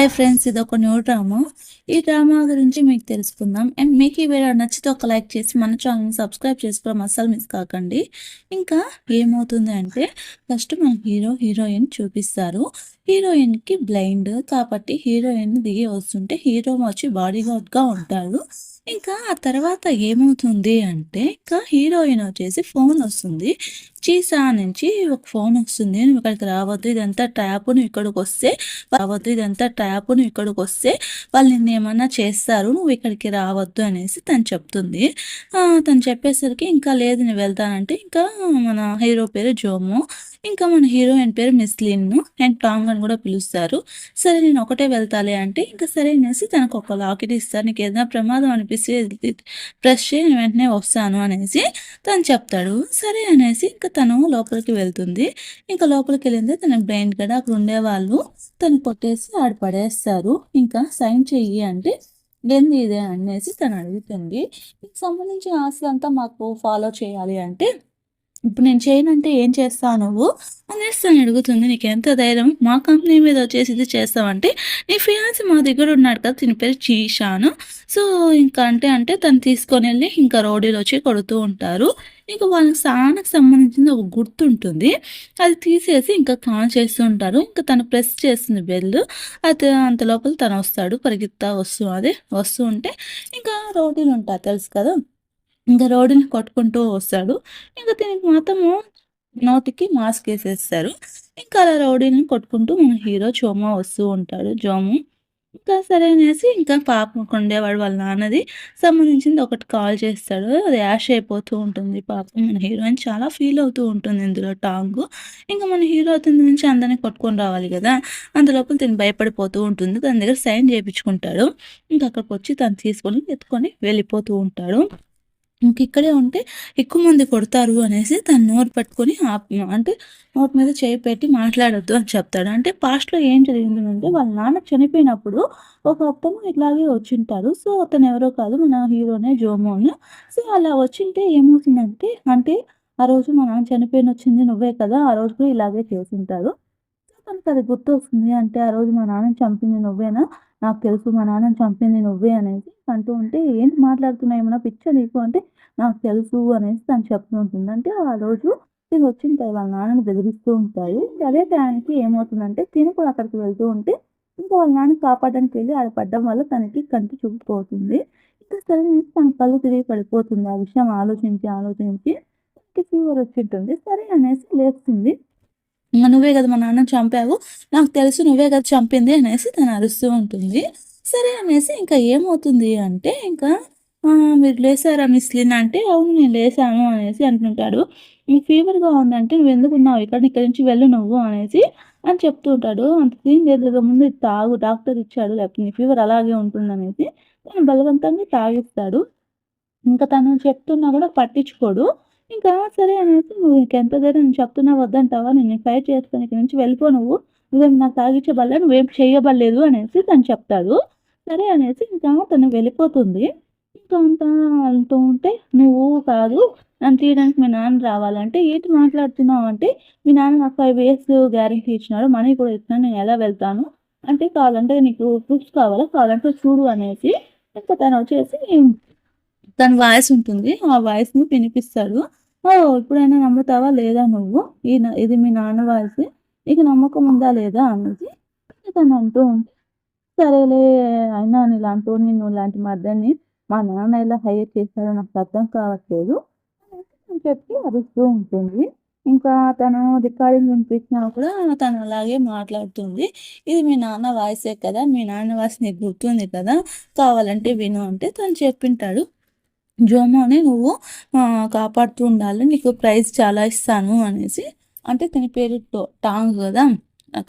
Hi friends, ఇదొక new drama. ఈ drama గురించి మీకు తెలుసుకుందాం. అండ్ మీకు ఈ వీడియో నచ్చితే ఒక లైక్ చేసి మన ఛానల్‌ని సబ్స్క్రైబ్ చేసుకోవడం అస్సలు మిస్ కాకండి. ఇంకా ఏమవుతుంది అంటే ఫస్ట్ మన హీరో, హీరోయిన్ చూపిస్తారు. హీరోయిన్‌కి బ్లైండ్ కాబట్టి హీరోయిన్ దిగి వస్తుంటే హీరో వచ్చి బాడీగార్డ్‌గా ఉంటాడు. ఇంకా ఆ తర్వాత ఏమవుతుంది అంటే ఇంకా హీరోయిన్ వచ్చేసి ఫోన్ వస్తుంది. చీసా నుంచి ఒక ఫోన్ వస్తుంది. "నువ్వు ఇక్కడికి రావద్దు. ఇదంతా ట్రాప్. నువ్వు ఇక్కడికొస్తే రావద్దు. ఇదంతా ట్రాప్. నువ్వు ఇక్కడికొస్తే వాళ్ళు నిన్నేమన్నా చేస్తారు. నువ్వు ఇక్కడికి రావద్దు" అనేసి తను చెప్తుంది. తను చెప్పేసరికి ఇంకా లేదు నేను వెళ్తానంటే ఇంకా మన హీరో పేరు జోమో. ఇంకా మన హీరోయిన్ పేరు మిస్‌లిన్ను అండ్ టాంగ్ అని కూడా పిలుస్తారు. సరే నేను ఒకటే వెళ్తాలే అంటే ఇంకా సరే అనేసి తనకు ఒక లాకెట్ ఇస్తారు. "నీకేదైనా ప్రమాదం అనిపిస్తే ఇది ప్రెస్ చేయి నేను వెంటనే వస్తాను" అనేసి తను చెప్తాడు. సరే అనేసి ఇంక తను లోపలికి వెళ్తుంది. ఇంక లోపలికెళ్ళింది తన బ్రెయిన్ కాడ అక్కడ ఉండేవాళ్ళు తను కొట్టేసి ఆడ పడేస్తారు. ఇంకా సైన్ చెయ్యి అంటే ఏంది ఇది అనేసి తను అడుగుతుంది. "నీకు సంబంధించిన ఆస్తులంతా మాకు ఫాలో చేయాలి" అంటే ఇప్పుడు నేను చేయనంటే ఏం చేస్తావు నువ్వు? అనేసి తను అడుగుతుంది. నీకెంత ధైర్యం? మా కంపెనీ మీద వచ్చేసి ఇది చేస్తావంటే, నీ ఫియాన్సీ మా దగ్గర ఉన్నాడు కదా! తిని పేరు జీషాను. సో, ఇంకా అంటే తను తీసుకొనెళ్ళి ఇంకా రౌడీలు వచ్చి కొడుతూ ఉంటారు. ఇంక వాళ్ళకి సానకి సంబంధించింది ఒక గుర్తుంటుంది. అది తీసేసి ఇంకా కాల్ చేస్తూ ఉంటారు. ఇంక తను ప్రెస్ చేస్తుంది బెల్. అంత లోపల తను వస్తాడు. పరిగెత్తా వస్తూ ఉంటే ఇంకా రౌడీలు ఉంటారు తెలుసు కదా! ఇంక రోడ్డుని కొట్టుకుంటూ వస్తాడు. ఇంక దీనికి మాత్రము నోటికి మాస్కేసేస్తారు. ఇంకా అలా రౌడీలని కొట్టుకుంటూ మన హీరో చోమా వస్తూ ఉంటాడు. జోము. ఇంకా సరే అనేసి ఇంకా పాపం ఉండేవాడు వాళ్ళ నాన్నది సంబంధించింది ఒకటి కాల్ చేస్తాడు. అది యాష్ అయిపోతూ ఉంటుంది పాపం. మన హీరోయిన్ చాలా ఫీల్ అవుతూ ఉంటుంది ఇందులో టాంగు. ఇంక మన హీరో అతని నుంచి అందరిని కొట్టుకొని రావాలి గదా! అంతలోపల తిను భయపడిపోతూ ఉంటుంది. తన దగ్గర సైన్ చేపించుకుంటాడు. ఇంక అక్కడికొచ్చి తను తీసుకొని ఎత్తుకొని వెళ్ళిపోతూ ఉంటాడు. ఇంకిక్కడే ఉంటే ఎక్కువ మంది కొడతారు అనేసి తను నోరు పట్టుకొని అంటే నోటి మీద చేయి పెట్టి మాట్లాడొద్దు అని చెప్తాడు. అంటే పాస్ట్‌లో ఏం జరిగిందంటే వాళ్ళ నాన్న చనిపోయినప్పుడు ఒక అతను ఇట్లాగే వచ్చుంటారు. సో, అతను ఎవరో కాదు మన హీరోనే జోమోన్. సో, అలా వచ్చుంటే ఏమవుతుందంటే అంటే ఆ రోజు మా నాన్న చనిపోయినొచ్చింది నువ్వే కదా! ఆ రోజు కూడా ఇలాగే చేసుంటారు. తనకది గుర్తొస్తుంది. అంటే ఆ రోజు మా నాన్నని చంపింది నువ్వేనా? నాకు తెలుసు మా నాన్నని చంపింది నువ్వే అనేసి అంటూ ఉంటే, ఏంటి మాట్లాడుతున్నావు ఏమన్నా పిచ్చా నీకు? అంటే నాకు తెలుసు అనేసి తను చెప్తూ ఉంటుంది. అంటే ఆ రోజు తినొచ్చుంటాయి వాళ్ళ నాన్నని బెదిరిస్తూ ఉంటాయి. అదే టయానికి ఏమవుతుందంటే తిను కూడా అక్కడికి వెళ్తూ ఉంటే, ఇంకా వాళ్ళ నాన్నని కాపాడడానికి వెళ్లి ఆడ పడ్డం వల్ల తనకి కంటి చూపు పోతుంది. ఇంకా సరే అనేసి తన కళ్ళు తిరిగి పడిపోతుంది. ఆ విషయం ఆలోచించి తనకి ఫీవర్ వచ్చుంటుంది. సరే అనేసి లేస్తుంది. ఇంగ "నువ్వే గదా మా నాన్నని చంపావు. నాకు తెలుసు నువ్వే గదా చంపింది" అనేసి తను అరుస్తూ ఉంటుంది. సరే అనేసి ఇంకా ఏమవుతుంది అంటే ఇంకా "మీరు లేసారా మిస్ లిన్" అంటే "అవును నేను లేసాను" అనేసి అంటుంటాడు. "నీకు ఫీవర్‌గా ఉందంటే నువ్వెందుకున్నావు ఇక్కడ? ఇక్కడి నుంచి వెళ్ళు నువ్వు" అనేసి అని చెప్తూ ఉంటాడు. "అంత సీన్ లేదు ముందు ఇది తాగు డాక్టర్ ఇచ్చాడు లేకపోతే నీ ఫీవర్ అలాగే ఉంటుందనేసి" తను బలవంతంగా తాగిస్తాడు. ఇంక తను చెప్తున్నా గూడా పట్టించుకోడు. ఇంకా సరే అనేసి "నువ్వు నీకెంత ధైర్యం నేను చెప్తున్నా వద్దంటావా? నేను ఫైట్ చేస్తాను. ఇక్కడి నుంచి వెళ్ళిపో నువ్వు. నువ్వేం నాకు తాగిచ్చబడలే. నువ్వేం చేయబడలేదు" అనేసి తను చెప్తాడు. సరే అనేసి ఇంకా తను వెళ్ళిపోతుంది. ఇంకా అంతా అంటూ ఉంటే "నువ్వు కాదు నన్ను తీయడానికి మీ నాన్న రావాలంటే" "ఏంటి మాట్లాడుతున్నావు?" అంటే "మీ నాన్న నాకు 5 ఇయర్స్ గ్యారంటీ ఇచ్చినాడు. మనీ కూడా ఇచ్చినాడు. నేను ఎలా వెళ్తాను?" అంటే "కావాలంటే నీకు ప్రూఫ్స్ కావాలా? కావాలంటే చూడు" అనేసి ఇంకా తనొచ్చేసి తన వాయిస్ ఉంటుంది. ఆ వాయిస్‌ని వినిపిస్తాడు. "ఓహ్! ఇప్పుడైనా నమ్ముతావా లేదా నువ్వు? ఇది మీ నాన్న వాయిస్. నీకు నమ్మకం ఉందా లేదా?" అనేసి తను అంటూ ఉంటే, "సరేలే అయినా నీలాంటోడిని నువ్వులాంటి మర్దల్ని మా నాన్న ఎలా హైర్ చేశాడో నాకు అర్థం కావట్లేదు" అని చెప్పి అరుస్తూ ఉంటుంది. ఇంకా తను రికార్డింగ్ వినిపించినా కూడా తను అలాగే మాట్లాడుతుంది. "ఇది మీ నాన్న వాయిసే కదా! మీ నాన్న వాయిస్ నీకు గుర్తుంది కదా! కావాలంటే విను" అంటే తను చెప్పింటాడు. జోమోని "నువ్వు కాపాడుతూ ఉండాలి. నీకు ప్రైజ్ చాలా ఇస్తాను" అనేసి. అంటే తిని పేరు టాంగ్ గదా!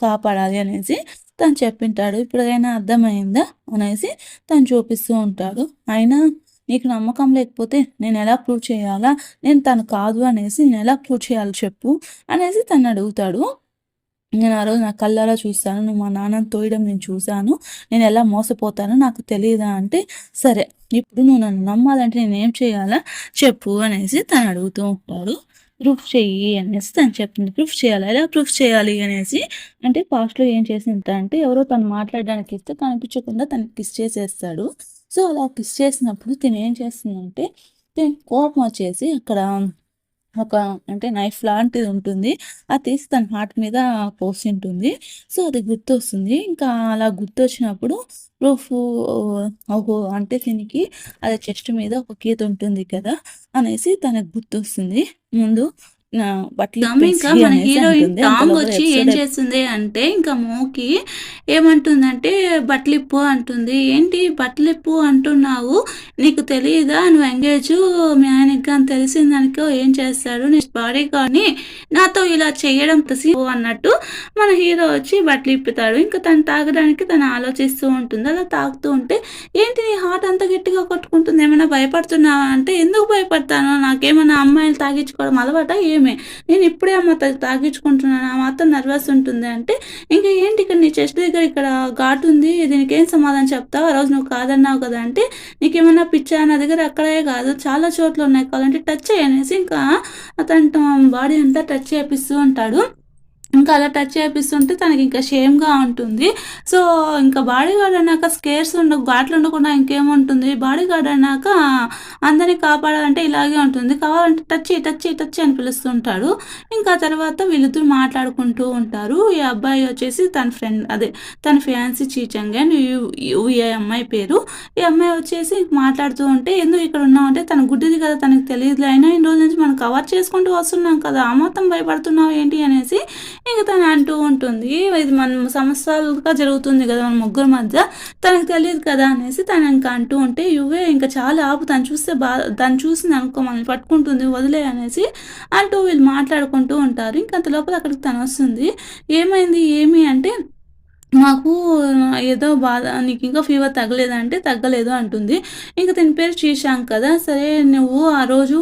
కాపాడాలి అనేసి తను చెప్పింటాడు. "ఇప్పటికైనా అర్థమయిందా?" అనేసి తను చూపిస్తూ ఉంటాడు. "అయినా నీకు నమ్మకం లేకపోతే నేనెలా ప్రూవ్ చేయాలా? నేను తను కాదు అనేసి నేనెలా ప్రూవ్ చేయాలి చెప్పు?" అనేసి తనడుగుతాడు. "నేను ఆ రోజు నా కళ్ళారా చూసాను. నువ్వు మా నాన్నని తోయడం నేను చూసాను. నేనెలా మోసపోతానో నాకు తెలీదా?" అంటే, "సరే ఇప్పుడు నువ్వు నన్ను నమ్మాలంటే నేనేం చేయాలా చెప్పు" అనేసి తను అడుగుతూ ఉంటాడు. ప్రూఫ్ చెయ్యి అనేసి తను చెప్తుంది. ప్రూఫ్ చేయాలి. ఎలా ప్రూఫ్ చేయాలి అనేసి అంటే పాస్ట్‌లో ఏం చేసిందంటే ఎవరో తను మాట్లాడడానికి ఇస్తే కనిపించకుండా తనకి కిస్ చేసేస్తాడు. సో, అలా కిస్ చేసినప్పుడు తినేం చేస్తుందంటే తినకి కోపం వచ్చేసి అక్కడ ఒక అంటే నైఫ్ లాంటిది ఉంటుంది. అది తీసి తన హార్ట్ మీద కోసింటుంది. సో, అది గుర్తొస్తుంది. ఇంకా అలా గుర్తొచ్చినప్పుడు ప్రూఫు ఓహో! అంటే దీనికి అది చెస్ట్ మీద ఒక గీత ఉంటుంది కదా! అనేసి తనకు గుర్తొస్తుంది. ముందు ఇంకా బట్టలిప్పేసి మన అనేసి హీరోయిన్ అంటుంది. అంత టాంగ్ లోపల వచ్చి ఏం ఎపిసోడ్ చేస్తుంది అంటే ఇంకా మోకి ఏమంటుందంటే బట్టలిప్పు అంటుంది. ఏంటి బట్టలిప్పు అంటున్నావు, నీకు తెలియదా నువ్వు ఎంగేజ్ మీ ఆయనకి కానీ తెలిసిందనుకో ఏం చేస్తాడు, నీ బాడీ కానీ నాతో ఇలా చేయడం అన్నట్టు మన హీరో వచ్చి బట్టలు ఇప్పుతాడు. ఇంకా తను తాగడానికి తను ఆలోచిస్తూ ఉంటుంది. అలా తాగుతూ ఉంటే ఏంటి నీ హార్ట్ అంత గట్టిగా కొట్టుకుంటుంది, ఏమైనా భయపడుతున్నావా అంటే ఎందుకు భయపడతాను, నాకేమైనా అమ్మాయిలు తాగించుకోవడం అలవాట ఏమే, నేను ఇప్పుడే అమ్మ తాగించుకుంటున్నాను, ఆ మాత్రం నర్వస్ ఉంటుంది అంటే ఇంకా ఏంటి ఇక్కడ నీ చెస్ట్ దగ్గర ఇక్కడ ఘాటు ఉంది, దీనికి ఏం సమాధానం చెప్తావు, ఆ రోజు నువ్వు కాదన్నావు కదా అంటే నీకేమన్నా పిచ్చా, నా దగ్గర అక్కడే కాదు చాలా చోట్ల ఉన్నాయి కావాలంటే టచ్ చేయనేసి ఇంకా అతను బాడీ అంతా టచ్ చేపిస్తూ ఉంటాడు. ఇంకా అలా టచ్ చేపిస్తుంటే తనకింకా షేమ్‌గా ఉంటుంది. సో, ఇంకా బాడీగార్డ్ అన్నాక స్కేర్స్ ఘాట్లుండకుండా ఇంకేముంటుంది? బాడీగార్డ్ అన్నాక అందరిని కాపాడాలంటే ఇలాగే ఉంటుంది. కావాలంటే టచ్ చెయి, టచ్ చెయి, టచ్ చెయి అని పిలుస్తుంటాడు. ఇంకా తర్వాత వీళ్ళిద్దరూ మాట్లాడుకుంటూ ఉంటారు. ఈ అబ్బాయి వచ్చేసి తన ఫ్రెండ్ అదే తన ఫియాన్సీ చీచంగన్ ఈ అమ్మాయి పేరు. ఈ అమ్మాయి వచ్చేసి మాట్లాడుతూ ఉంటే ఎందుకు ఇక్కడ ఉన్నావంటే తను గుడ్డిది కదా తనకు తెలియదులే. అయినా ఇన్ని రోజుల నుంచి మనం కవర్ చేసుకుంటూ వస్తున్నాం కదా! ఆ మాత్రం భయపడుతున్నావు ఏంటి అనేసి ఇంక తను అంటూ ఉంటుంది. ఇది మనం సంవత్సరాలుగా జరుగుతుంది కదా మన ముగ్గురు మధ్య, తనకు తెలియదు కదా అనేసి తను ఇంకా అంటూ ఉంటే యువే ఇంకా చాలా ఆపు, తను చూస్తే దాన్ని చూసింది అనుకో మనల్ని పట్టుకుంటుంది వదిలే అనేసి అంటూ వీళ్ళు మాట్లాడుకుంటూ ఉంటారు. ఇంక అంత లోపల అక్కడికి తను వస్తుంది. ఏమైంది ఏమి అంటే మాకు ఏదో బాధ, నీకింకా ఫీవర్ తగ్గలేదా అంటే తగ్గలేదు అంటుంది. ఇంక తిన పేరు శ్రీశాంక్ కదా! సరే నువ్వు ఆ రోజు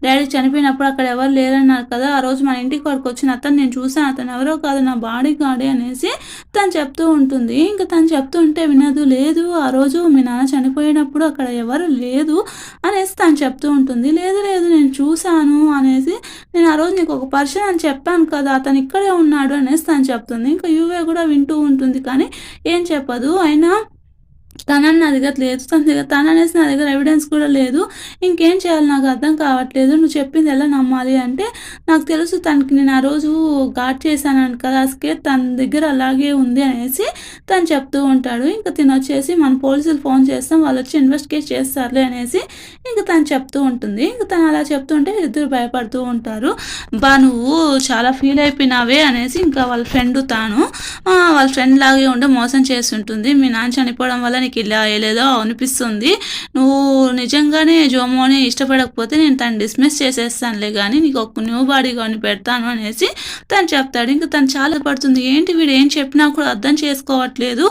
డ్యాడీ చనిపోయినప్పుడు అక్కడ ఎవరు లేరన్నారు కదా! ఆ రోజు మన ఇంటికి వరకొచ్చిన అతను నేను చూసాను. అతను ఎవరో కాదు నా బాడీ గార్డే అనేసి తను చెప్తూ ఉంటుంది. ఇంక తను చెప్తూ ఉంటే వినదు. లేదు ఆ రోజు మీ నాన్న చనిపోయినప్పుడు అక్కడ ఎవరు లేదు అనేసి తను చెప్తూ ఉంటుంది. లేదు లేదు నేను చూసాను అనేసి నేను ఆ రోజు నీకు ఒక పర్సన్ అని చెప్పాను కదా! అతను ఇక్కడే ఉన్నాడు అనేసి తను చెప్తుంది. ఇంకా యువే కూడా వింటూ ఉంటుంది కానీ ఏం చెప్పదు. అయినా తనని నా దగ్గర లేదు. తననేసి నా దగ్గర ఎవిడెన్స్ కూడా లేదు. ఇంకేం చేయాలో నాకు అర్థం కావట్లేదు. నువ్వు చెప్పింది ఎలా నమ్మాలి అంటే, నాకు తెలుసు తనకి నేను ఆ రోజు ఘాట్ చేశానని కదా! ఆ స్కేర్ తన దగ్గర అలాగే ఉంది అనేసి తను చెప్తూ ఉంటాడు. ఇంక తినొచ్చేసి మన పోలీసులు ఫోన్ చేస్తాం. వాళ్ళొచ్చి ఇన్వెస్టిగేట్ చేస్తారులే అనేసి ఇంక తను చెప్తూ ఉంటుంది. ఇంక తను అలా చెప్తుంటే ఇద్దరు భయపడుతూ ఉంటారు. నువ్వు చాలా ఫీల్ అయిపోయినావే అనేసి ఇంకా వాళ్ళ ఫ్రెండ్ తాను వాళ్ళ ఫ్రెండ్ లాగే ఉండి మోసం చేస్తుంటుంది. మీ నాన్న చనిపోవడం వల్ల నీకు ఇలా ఏలేదో అనిపిస్తుంది. నువ్వు నిజంగానే జోమోని ఇష్టపడకపోతే నేను తను డిస్మిస్ చేసేస్తానులే కానీ నీకు ఒక న్యూ బాడీ కొని పెడతాను అనేసి తను చెప్తాడు. ఇంకా తను చాలా పడుతుంది. ఏంటి వీడు ఏం చెప్పినా కూడా అర్థం చేసుకోవట్లేదు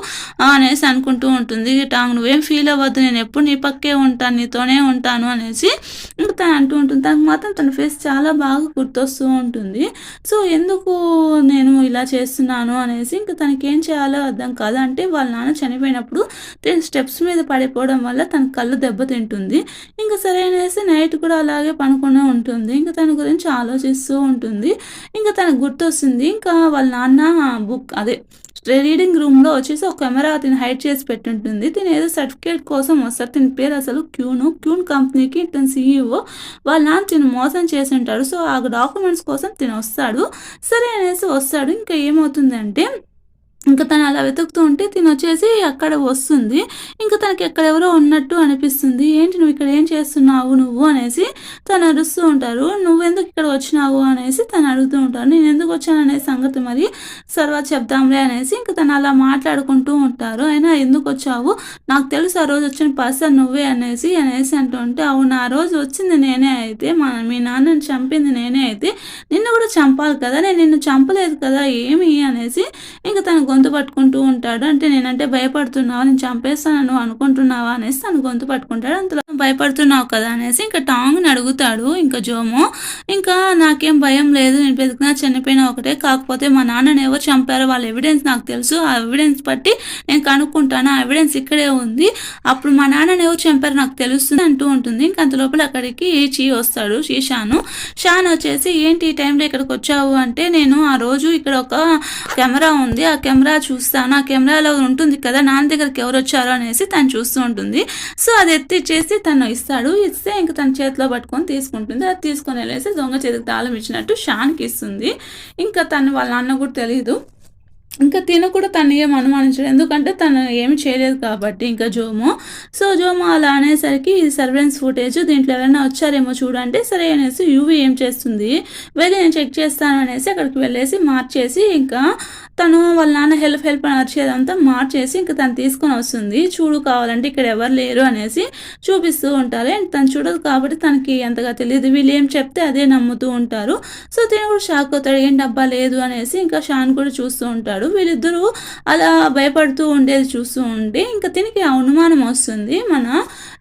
అనేసి అనుకుంటూ ఉంటుంది. టాంగ్ నువ్వేం ఫీల్ అవ్వద్దు, నేను ఎప్పుడు నీ పక్కే ఉంటాను, నీతోనే ఉంటాను అనేసి ఇంకా తను అంటూ ఉంటుంది. తనకు మాత్రం తన ఫేస్ చాలా బాగా గుర్తొస్తూ ఉంటుంది. సో ఎందుకు నేను ఇలా చేస్తున్నాను అనేసి ఇంకా తనకేం చేయాలో అర్థం కాదు. అంటే వాళ్ళ నాన్న చనిపోయినప్పుడు తను స్టెప్స్ మీద పడిపోవడం వల్ల తన కళ్ళు దెబ్బతింటుంది. ఇంకా సరే అనేసి నైట్ కూడా అలాగే పనుకునే ఉంటుంది. ఇంకా తన గురించి ఆలోచిస్తూ ఉంటుంది. ఇంకా తనకు గుర్తొస్తుంది. ఇంకా వాళ్ళ నాన్న బుక్ అదే రీడింగ్ రూమ్లో వచ్చేసి ఒక కెమెరా తిని హైడ్ చేసి పెట్టుంటుంది. తిని ఏదో సర్టిఫికేట్ కోసం వస్తారు. తిని పేరు అసలు క్యూన్ కంపెనీకి తన సీఈఓ వాళ్ళ నాన్న తిను మోసం చేసి ఉంటాడు. సో ఆ డాక్యుమెంట్స్ కోసం తిను వస్తాడు. సరే అనేసి వస్తాడు. ఇంకా ఏమవుతుందంటే ఇంకా తను అలా వెతుకుతూ ఉంటే తినొచ్చేసి అక్కడ వస్తుంది. ఇంకా తనకి ఎక్కడెవరో ఉన్నట్టు అనిపిస్తుంది. ఏంటి నువ్వు ఇక్కడ ఏం చేస్తున్నావు నువ్వు అనేసి తను అరుస్తూ ఉంటారు. నువ్వెందుకు ఇక్కడ వచ్చినావు అనేసి తను అడుగుతూ ఉంటారు. నేను ఎందుకు వచ్చాను అనే సంగతి మరి తర్వాత చెప్దాంలే అనేసి ఇంకా తను అలా మాట్లాడుకుంటూ ఉంటారు. అయినా ఎందుకు వచ్చావు, నాకు తెలుసు ఆ రోజు వచ్చిన పర్సన్ నువ్వే అనేసి అంటూ ఉంటే అవును ఆ రోజు వచ్చింది నేనే అయితే మీ నాన్నని చంపింది నేనే అయితే నిన్ను కూడా చంపాలి కదా, నేను నిన్ను చంపలేదు కదా ఏమి అనేసి ఇంకా తన గొంతు పట్టుకుంటూ ఉంటాడు. అంటే నేనంటే భయపడుతున్నావా? నేను చంపేస్తాను నువ్వు అనుకుంటున్నావా అనేసి తను గొంతు పట్టుకుంటాడు. అంతలో భయపడుతున్నావు కదా అనేసి ఇంకా టాంగ్‌ని అడుగుతాడు ఇంకా జోమో. ఇంకా నాకేం భయం లేదు. నేను బతికినా చనిపోయినా ఒకటే. కాకపోతే మా నాన్నని ఎవరు చంపారో వాళ్ళ ఎవిడెన్స్ నాకు తెలుసు. ఆ ఎవిడెన్స్ బట్టి నేను కనుక్కుంటాను. ఆ ఎవిడెన్స్ ఇక్కడే ఉంది. అప్పుడు మా నాన్నని ఎవరు చంపారో నాకు తెలుస్తుంది అంటూ ఉంటుంది. ఇంక అంతలోపల అక్కడికి చీ వస్తాడు. షాన్ వచ్చేసి ఏంటి ఈ టైంలో ఇక్కడికి వచ్చావు అంటే, నేను ఆ రోజు ఇక్కడ ఒక కెమెరా ఉంది. ఆ కెమెరా చూస్తాను. ఆ కెమెరాలో ఉంటుంది కదా నాన్న దగ్గరికి ఎవరు వచ్చారో అనేసి తను చూస్తూ ఉంటుంది. సో అది ఎత్తిచ్చేసి తను ఇస్తాడు. ఇస్తే ఇంక తన చేతిలో పట్టుకొని తీసుకుంటుంది. అది తీసుకొని వెళ్ళేసి దొంగ చేతికి తాళం ఇచ్చినట్టు షాన్కి ఇస్తుంది. ఇంకా తను వాళ్ళ నాన్న కూడా తెలియదు. ఇంకా తిను కూడా తను ఏం అనుమానించడు. ఎందుకంటే తను ఏమి చేయలేదు కాబట్టి ఇంకా జోమో. సో జోమో అలా అనేసరికి సర్వేలెన్స్ ఫుటేజ్ దీంట్లో ఎవరైనా వచ్చారేమో చూడంటే సరే అనేసి యూవీ ఏం చేస్తుంది, వెళ్ళి నేను చెక్ చేస్తాను అనేసి అక్కడికి వెళ్ళేసి మార్చేసి ఇంకా తను వాళ్ళ నాన్న హెల్ప్ అని వచ్చేదంతా మార్చేసి ఇంకా తను తీసుకొని వస్తుంది. చూడు కావాలంటే ఇక్కడ ఎవరు లేరు అనేసి చూపిస్తూ ఉంటారు. అండ్ తను చూడదు కాబట్టి తనకి అంతగా తెలియదు. వీళ్ళు ఏం చెప్తే అదే నమ్ముతూ ఉంటారు. సో తిను కూడా షాక్ అవుతాడు. ఏం డబ్బా లేదు అనేసి ఇంకా షాన్ కూడా చూస్తూ ఉంటాడు. వీళ్ళిద్దరూ అలా భయపడుతూ ఉండేది చూస్తూ ఉంటే ఇంకా తినికి అనుమానం వస్తుంది. మన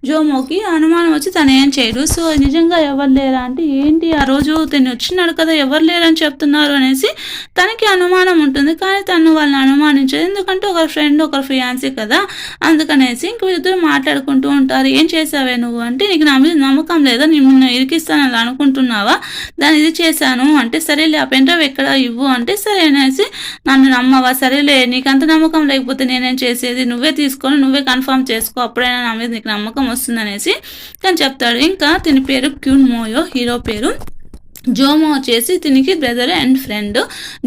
జోమోకి అనుమానం వచ్చి తను ఏం చేయడు. సో నిజంగా ఎవరు లేరా అంటే ఏంటి ఆ రోజు తను వచ్చినాడు కదా ఎవరు లేరని చెప్తున్నారు అనేసి తనకి అనుమానం ఉంటుంది. కానీ తను వాళ్ళని అనుమానించదు. ఎందుకంటే ఒకరి ఫ్రెండ్ ఒకరి ఫియాన్సీ కదా అందుకనేసి ఇంక వీళ్ళిద్దరు మాట్లాడుకుంటూ ఉంటారు. ఏం చేసావే నువ్వు అంటే, నీకు నా మీద నమ్మకం లేదా, నిన్ను ఇరికిస్తాను అలా అనుకుంటున్నావా, దాన్ని ఇది చేశాను అంటే, సరేలే ఆ పెండ్రైవ్ ఎక్కడ ఇవ్వు అంటే, సరే అనేసి నన్ను నమ్మవా, సరేలే నీకంత నమ్మకం లేకపోతే నేనేం చేసేది, నువ్వే తీసుకొని నువ్వే కన్ఫర్మ్ చేసుకో అప్పుడైనా నా మీద నీకు నమ్మకం వస్తుందనేసి తను చెప్తాడు. ఇంకా తిని పేరు క్యూన్ మోయో, హీరో పేరు. జోమో వచ్చేసి తినికి బ్రదర్ అండ్ ఫ్రెండ్.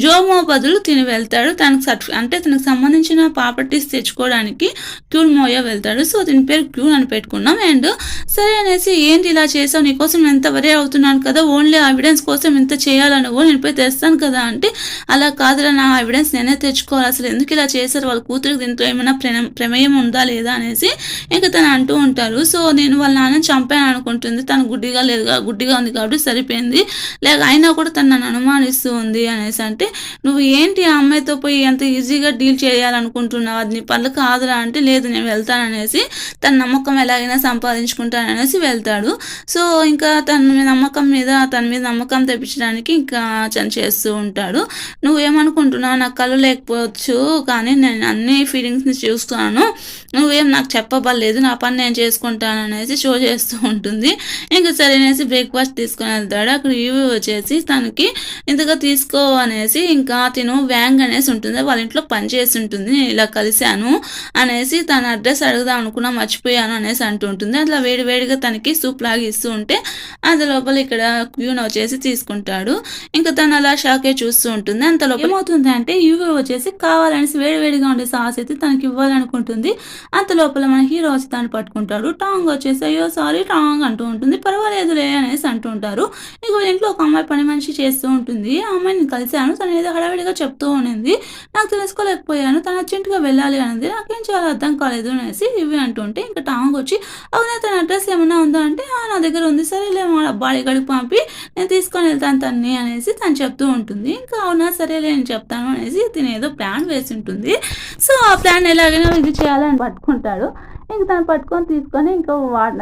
జోమో బదులు తిని వెళ్తాడు. తనకు సంబంధించిన ప్రాపర్టీస్ తెచ్చుకోవడానికి క్యూన్ మోయో వెళ్తాడు. సో దీని పేరు క్యూన్ అని పెట్టుకున్నాం. అండ్ సరే అనేసి ఏంటి ఇలా చేసావు, నీకోసం నేను ఎంత వరే అవుతున్నాను కదా, ఓన్లీ ఎవిడెన్స్ కోసం ఇంత చేయాలని నువ్వు, నేను పోయి తెస్తాను కదా అంటే, అలా కాదురా నా ఎవిడెన్స్ నేనే తెచ్చుకోవాలి, అసలు ఎందుకు ఇలా చేశారు, వాళ్ళ కూతురికి దీంతో ఏమైనా ప్రమేయం ఉందా లేదా అనేసి ఇంకా తను అంటూ ఉంటారు. సో నేను వాళ్ళ నాన్నని చంపాను అనుకుంటుంది. తను గుడ్డిగా ఉంది కాబట్టి సరిపోయింది, లేక అయినా కూడా తను నన్ను అనుమానిస్తూ ఉంది అనేసి అంటే, నువ్వు ఏంటి ఆ అమ్మాయితో పోయి ఎంత ఈజీగా డీల్ చేయాలనుకుంటున్నావు, అది నీ పనులు కాదురా అంటే, లేదు నేను వెళ్తాననేసి తన నమ్మకం ఎలాగైనా సంపాదించుకుంటాననేసి వెళ్తాడు. సో ఇంకా తన మీద నమ్మకం తెప్పించడానికి ఇంకా తను చేస్తూ ఉంటాడు. నువ్వేమనుకుంటున్నావు, నాకు కళ్ళు లేకపోవచ్చు కానీ నేను అన్ని ఫీలింగ్స్ని చూస్తున్నాను, నువ్వేం నాకు చెప్పబడలేదు, నా పని నేను చేసుకుంటాను అనేసి షో చేస్తూ ఉంటుంది. ఇంకా సరే అనేసి బ్రేక్ఫాస్ట్ తీసుకొని వెళ్తాడు. అక్కడ వచ్చేసి తనకి ఇంతగా తీసుకో అనేసి ఇంకా తిను వ్యాంగ్ అనేసి ఉంటుంది, వాళ్ళ ఇంట్లో పని చేసి ఉంటుంది, నేను ఇలా కలిశాను అనేసి తన అడ్రస్ అడుగుదాం అనుకున్నా మర్చిపోయాను అనేసి అంటుంటుంది. అట్లా వేడివేడిగా తనకి సూప్ లాగా ఇస్తూ ఉంటే అంత లోపల ఇక్కడ క్యూన్ వచ్చేసి తీసుకుంటాడు. ఇంకా తను అలా షాకే చూస్తూ ఉంటుంది. అంత లోపల ఏమవుతుంది అంటే యూవీ వచ్చేసి కావాలనేసి వేడివేడిగా ఉండే సాస్ అయితే తనకి ఇవ్వాలనుకుంటుంది. అంత లోపల మన హీరో వచ్చి తను పట్టుకుంటాడు. టాంగ్ వచ్చేసి అయ్యో సారీ టాంగ్ అంటూ ఉంటుంది. పర్వాలేదులే అనేసి అంటుంటారు. ఇంకో ఇంట్లో ఒక అమ్మాయి పని మనిషి చేస్తూ ఉంటుంది. ఆ అమ్మాయిని కలిశాను, తను ఏదో హడావిడిగా చెప్తూ ఉండింది, నాకు తెలుసుకోలేకపోయాను, తను అర్జెంట్గా వెళ్ళాలి అనేది నాకేం చాలా అర్థం కాలేదు అనేసి ఇవి అంటుంటే ఇంకా టాంగ్ వచ్చి అవునా తన అడ్రస్ ఏమైనా ఉందా అంటే నా దగ్గర ఉంది, సరేలే మా అబ్బాయి గడికి పంపి నేను తీసుకొని వెళ్తాను తన్ని అనేసి తను చెప్తూ ఉంటుంది. ఇంకా అవునా సరేలే నేను చెప్తాను అనేసి తిని ఏదో ప్లాన్ వేసి ఉంటుంది. సో ఆ ప్లాన్ ఎలాగైనా ఇది చేయాలని పట్టుకుంటాడు. ఇంక తను పట్టుకొని తీసుకొని ఇంకా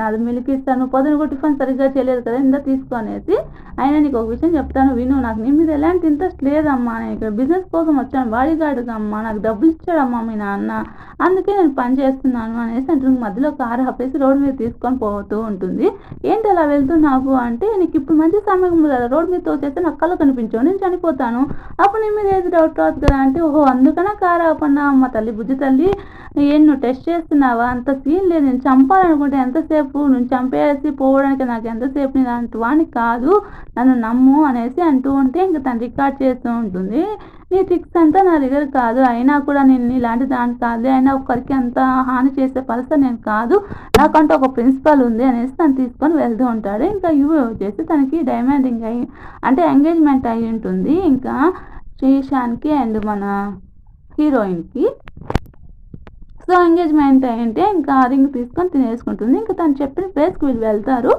అది మిల్క్ ఇస్తాను, పొద్దున టిఫిన్ సరిగ్గా చేయలేదు కదా ఇంత తీసుకొనేసి, అయినా నీకు ఒక విషయం చెప్తాను విను, నాకు నీ మీద ఎలాంటి ఇంట్రెస్ట్ లేదమ్మా, నేను ఇక్కడ బిజినెస్ కోసం వచ్చాను, బాడీగార్డ్గా అమ్మా, నాకు డబ్బులు ఇచ్చాడమ్మా మీ నాన్న, అందుకే నేను పని చేస్తున్నాను అనేసి అంటుంది. మధ్యలో కారు ఆపేసి రోడ్డు మీద తీసుకొని పోతూ ఉంటుంది. ఏంటి అలా వెళ్తున్నావు అంటే, నీకు ఇప్పుడు మంచి సమయం ఉంది కదా, రోడ్డు మీద తోచేస్తే నాకు కళ్ళు కనిపించవు, నేను చనిపోతాను, అప్పుడు నీ మీద ఏది డౌట్ రాదు కదా అంటే, ఓహో అందుకనే కారు ఆపన్నా అమ్మ తల్లి బుజ్జి తల్లి, ఏం నువ్వు టెస్ట్ చేస్తున్నావా, అంత సీన్ లేదు, నేను చంపాలనుకుంటే ఎంతసేపు, నువ్వు చంపేసి పోవడానికి నాకు ఎంతసేపు, నేను అంత వాడిని కాదు నన్ను నమ్ము అనేసి అంటూ ఉంటే ఇంకా తను రికార్డ్ చేస్తూ ఉంటుంది. నీ ట్రిక్స్ అంతా నా దగ్గర కాదు, అయినా కూడా నేను ఇలాంటి దాని కాదు, అయినా ఒకరికి అంత హాని చేసే పరిస్థితి నేను కాదు, నాకంటూ ఒక ప్రిన్సిపల్ ఉంది అనేసి తను తీసుకొని వెళ్తూ ఉంటాడు. ఇంకా యూవీ వచ్చేసి తనకి డైమండింగ్ అయ్యి అంటే ఎంగేజ్మెంట్ అయ్యి ఉంటుంది ఇంకా శ్రీశాన్కి అండ్ మన హీరోయిన్కి. సో ఎంగేజ్మెంట్ అయ్యింటే ఇంకా రింగ్ తీసుకొని తినేసుకుంటుంది. ఇంకా తను చెప్పిన ప్లేస్కి వీళ్ళు వెళ్తారు.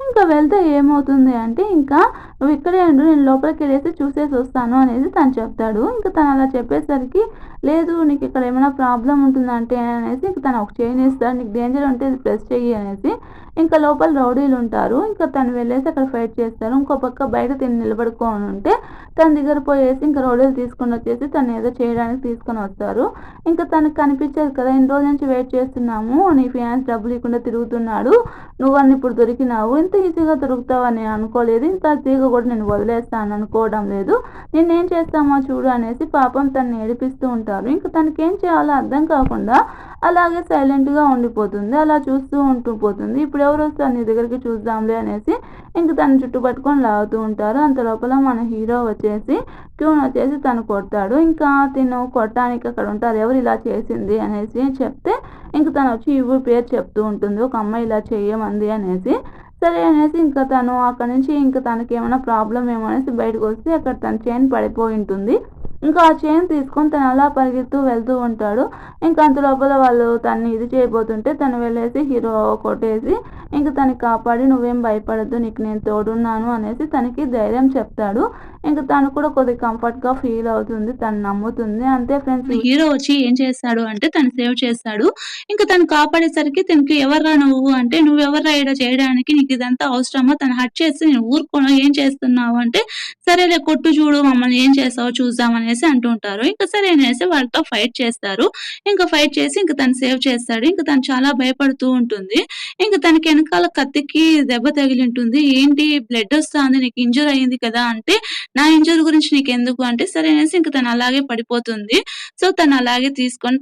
ఇంకా వెళ్తే ఏమవుతుంది అంటే, ఇంకా "నువ్వు ఇక్కడే ఉండు, నేను లోపలికెళ్ళేసి చూసేసొస్తాను" అనేసి తను చెప్తాడు. ఇంక తను అలా చెప్పేసరికి, "లేదు నీకిక్కడ ఏమైనా ప్రాబ్లమ్ ఉంటుందంటే" అనేసి ఇంక తను ఒక చైన్ ఇస్తాడు. "నీకు డేంజర్ ఉంటే ఇది ప్రెస్ చెయ్యి" అనేసి. ఇంకా లోపల రౌడీలుంటారు. ఇంకా తను వెళ్ళేసి అక్కడ ఫైట్ చేస్తారు. ఇంకో పక్క బయట తిను నిలబడుకోనుంటే, తన దగ్గర పోయేసి ఇంక రౌడీలు తీసుకొనొచ్చేసి తననేదో చేయడానికి తీసుకొనొస్తారు. ఇంక తనకు కనిపిచ్చేది కదా! "ఇన్ని రోజుల నుంచి వెయిట్ చేస్తున్నాము. నీ ఫియాన్స్ డబ్బులియ్యకుండా తిరుగుతున్నాడు. నువ్వన్నా ఇప్పుడు దొరికినావు. ఇంత ఈజీగా దొరుకుతావని నేను అనుకోలేదు. ఇంత ఈజీగా కూడా నేను వదిలేస్తాను అనుకోవడం లేదు. నిన్నేం చేస్తామో చూడు" అనేసి పాపం తనని ఏడిపిస్తూ ఉంటారు. ఇంక తనకేం చేయాలో అర్థం కాకుండా అలాగే సైలెంట్‌గా ఉండిపోతుంది. అలా చూస్తూ పోతుంది. ఇప్పుడెవరొస్తారు నీ దగ్గరికి చూద్దాంలే అనేసి ఇంక తన జుట్టు పట్టుకొని లాగుతూ ఉంటారు. అంత లోపల మన హీరో వచ్చేసి ట్యూన్ వచ్చేసి తను కొడతాడు. ఇంకా తిను కొట్టడానికి అక్కడ ఉంటారు. ఎవరు ఇలా చేసింది అనేసి చెప్తే ఇంక తనొచ్చి ఈ ఊరి పేరు చెప్తూ ఉంటుంది. ఒక అమ్మాయి ఇలా చెయ్యమంది అనేసి. సరే అనేసి ఇంక తను అక్కడి నుంచి ఇంక తనకేమైనా ప్రాబ్లమ్ ఏమో అనేసి బయటకొస్తే అక్కడ తన చైన్ పడిపోయుంటుంది. ఇంకా ఆ చైన్ తీసుకొని తను అలా పరిగెడుతూ వెళ్తూ ఉంటాడు. ఇంక అంత లోపల వాళ్ళు తనని ఇది చేయబోతుంటే తను వెళ్ళేసి హీరో కొట్టేసి ఇంక తనని కాపాడి "నువ్వేం భయపడొద్దు, నీకు నేను తోడున్నాను" అనేసి తనకి ధైర్యం చెప్తాడు. ఇంక తను కూడా కొద్దిగా కంఫర్ట్‌గా ఫీల్ అవుతుంది. తను నమ్ముతుంది. అంతే ఫ్రెండ్స్. హీరో వచ్చి ఏం చేస్తాడు అంటే తను సేవ్ చేస్తాడు. ఇంక తను కాపాడేసరికి తనకి "ఎవర్రా నువ్వు" అంటే "నువ్వెవర్రా ఈడ చేయడానికి? నీకిదంతా అవసరమా? తను హర్ట్ చేస్తే నేను ఊరుకోను. ఏం చేస్తున్నావు?" అంటే "సరేలే కొట్టు చూడు మమ్మల్ని ఏం చేస్తావో చూద్దాం" అనేసి అంటూ ఉంటారు. ఇంక సరే అనేసి వాళ్ళతో ఫైట్ చేస్తారు. ఇంక ఫైట్ చేసి ఇంక తను సేవ్ చేస్తాడు. ఇంక తను చాలా భయపడుతూ ఉంటుంది. ఇంక తనకి ఎనకాల కత్తికి దెబ్బ తగిలుంటుంది. "ఏంటి బ్లడ్ ఒస్తాంది. నీకు ఇంజ్యూర్ అయింది కదా!" అంటే "నా ఇంజ్యూర్ గురించి నీకెందుకు?" అంటే సరే అనేసి ఇంక తను అలాగే పడిపోతుంది. సో, తను అలాగే తీసుకొని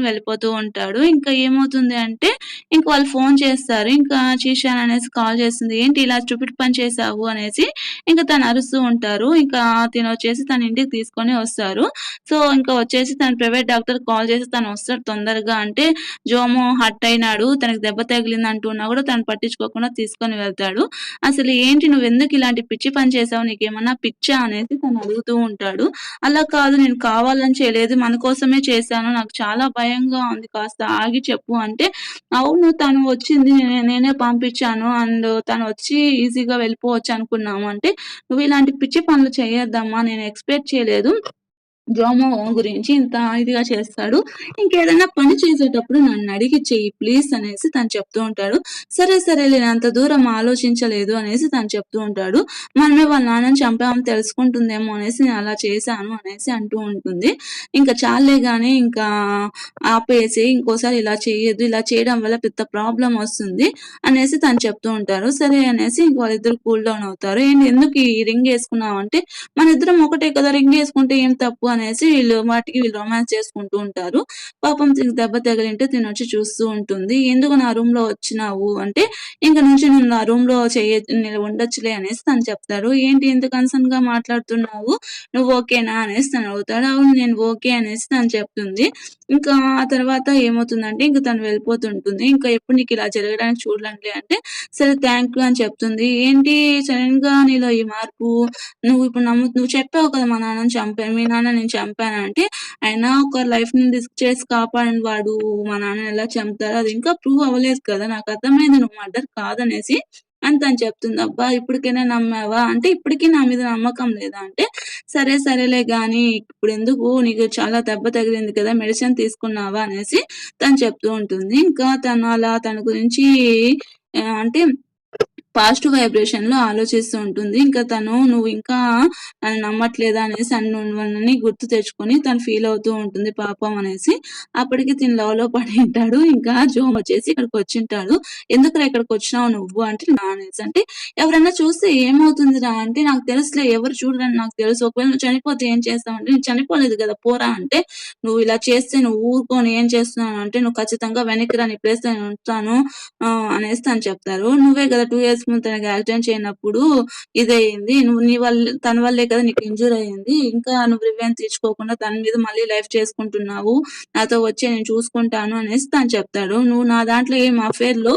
వెళ్ళిపోతూ ఉంటాడు. ఇంకా ఏమవుతుంది అంటే, ఇంక వాళ్ళు ఫోను చేస్తారు. ఇంకా జీషాన్ అనేసి కాల్ చేస్తుంది. "ఏంటి ఇలా స్టూపిడ్ పని చేశావు" అనేసి ఇంక తను అరుస్తూ ఉంటారు. ఇంకా తినొచ్చేసి తన ఇంటికి తీసుకొని వస్తారు. సో, ఇంకా వచ్చేసి తన ప్రైవేట్ డాక్టర్‌కి కాల్ చేసి తనొస్తాడు తొందరగా అంటే, జోమో హర్ట్ అయినాడు. తనకి దెబ్బ తగిలింది అంటున్నా గూడా తను పట్టించుకోకుండా తీసుకొని వెళ్తాడు. "అసలు ఏంటి నువ్వెందుకు ఇలాంటి పిచ్చి పని చేశావు? నీకేమన్నా పిచ్చా?" అనేసి తను అడుగుతూ ఉంటాడు. "అలా కాదు నేను కావాలని చేయలేదు. మన కోసమే చేశాను. నాకు చాలా భయంగా ఉంది. కాస్త ఆగి చెప్పు" అంటే, "అవును తను వచ్చింది. నేనే పంపించాను. అండ్ తనొచ్చి ఈజీగా వెళ్ళిపోవచ్చనుకున్నాము" అంటే, "నువ్వు ఇలాంటి పిచ్చి పనులు చేయొద్దమ్మా. నేను ఎక్స్‌పెక్ట్ చేయలేదు. జోమో గురించి ఇంత ఇదిగా చేస్తాడు. ఇంకేదైనా పని చేసేటప్పుడు నన్నడిగి చెయ్యి ప్లీజ్" అనేసి తను చెప్తూ ఉంటాడు. "సరే సరేలే నేనంత దూరం ఆలోచించలేదు" అనేసి తను చెప్తూ ఉంటాడు. "మనమే వాళ్ళ నాన్నని చంపామని తెలుసుకుంటుందేమో అనేసి నేను అలా చేశాను" అనేసి అంటూ ఉంటుంది. "ఇంక చాల్లే గానీ ఇంకా ఆపేసేయి. ఇంకోసారి ఇలా చేయొద్దు. ఇలా చేయడం వల్ల పెద్ద ప్రాబ్లమ్ వస్తుంది" అనేసి తను చెప్తూ ఉంటారు. సరే అనేసి ఇంక వాళ్ళిద్దరూ కూల్ డౌన్ అవుతారు. "ఏంటి ఎందుకు ఈ రింగ్ యేసుకున్నావు" అంటే, "మనిద్దరం ఒకటే కదా! రింగ్ యేసుకుంటే ఏం తప్పు" అనేసి వీళ్ళు రొమాన్స్ చేసుకుంటూ ఉంటారు. పాపం తినకి దెబ్బ తగిలింటే తినొచ్చి చూస్తూ ఉంటుంది. "ఎందుకు నా రూమ్‌లో వచ్చినావు" అంటే, "ఇంక నుంచి నువ్వు నా రూమ్‌లో ఉండొచ్చులే" అనేసి తను చెప్తాడు. "ఏంటి ఇంత కన్సర్న్‌గా మాట్లాడుతున్నావు? నువ్వు ఓకేనా?" అనేసి తను అడుగుతాడు. "అవును నేను ఓకే" అనేసి తను చెప్తుంది. ఇంకా ఆ తర్వాత ఏమవుతుందంటే ఇంక తను వెళ్ళిపోతుంటుంది. "ఇంకా ఎప్పుడు నీకిలా జరగడానికి చూడనులే" అంటే, "సరే థాంక్ యూ" అని చెప్తుంది. "ఏంటి సడెన్‌గా నీలో ఈ మార్పు? నువ్వు చెప్పావు కదా! మా నాన్నని చంపాను. మీ నాన్న నేను చంపానంటే, అయినా ఒక లైఫ్‌ని రిస్క్ చేసి కాపాడిన వాడు మా నాన్నని ఎలా చంపుతారు? అది ఇంకా ప్రూవ్ అవ్వలేదు కదా! నాకర్థమైంది నువ్వు మర్డర్ కాదనేసి" అని తను చెప్తుంది. "అబ్బా! ఇప్పటికైనా నమ్మావా?" అంటే, "ఇప్పటికి నా మీద నమ్మకం లేదా?" అంటే, "సరే సరేలే గానీ ఇప్పుడెందుకు నీకు చాలా దెబ్బ తగిలింది కదా! మెడిసిన్ తీసుకున్నావా?" అనేసి తను చెప్తూ ఉంటుంది. ఇంకా తను అలా తన గురించి అంటే పాజిటివ్ వైబ్రేషన్‌లో ఆలోచిస్తూ ఉంటుంది. ఇంకా తను "నువ్వు ఇంకా నన్ను నమ్మట్లేదా" అనేసి అన్నవన్నీ గుర్తు తెచ్చుకొని తను ఫీల్ అవుతూ ఉంటుంది పాపం అనేసి. అప్పటికి తిను లవ్‌లో పడి ఉంటాడు. ఇంకా జోమ్ వచ్చేసి ఇక్కడికొచ్చింటాడు. "ఎందుకురా ఇక్కడికొచ్చినావు నువ్వు" అంటే, "రా" అనేసి అంటే, "ఎవరైనా చూస్తే ఏమవుతుందిరా" అంటే, "నాకు తెలుసులే ఎవరు చూడరని నాకు తెలుసు. ఒకవేళ నువ్వు చనిపోతే ఏం చేస్తావు" అంటే, "నేను చనిపోలేదు గదా! పోరా" అంటే, "నువ్వు ఇలా చేస్తే నువ్వు ఊరుకోను ఏం చేస్తున్నావు" అంటే, "నువ్వు ఖచ్చితంగా వెనక్కి రా నీ ప్లేస్‌లో నేను ఉంటాను" అనేసి తను చెప్తారు. "నువ్వే కదా 2 ఇయర్స్ ముందు తనకి యాక్సిడెంట్ అయినప్పుడు ఇదయింది. నువ్వు తన వల్లే కదా నీకు ఇంజ్యూర్ అయింది. ఇంకా నువ్వు రివెంజ్ తీర్చుకోకుండా తన మీద మళ్ళీ లైఫ్ చేసుకుంటున్నావు. నాతో వచ్చేయి నేను చూసుకుంటాను" అనేసి తను చెప్తాడు. "నువ్వు నా దాంట్లో ఏం అఫైర్‌లో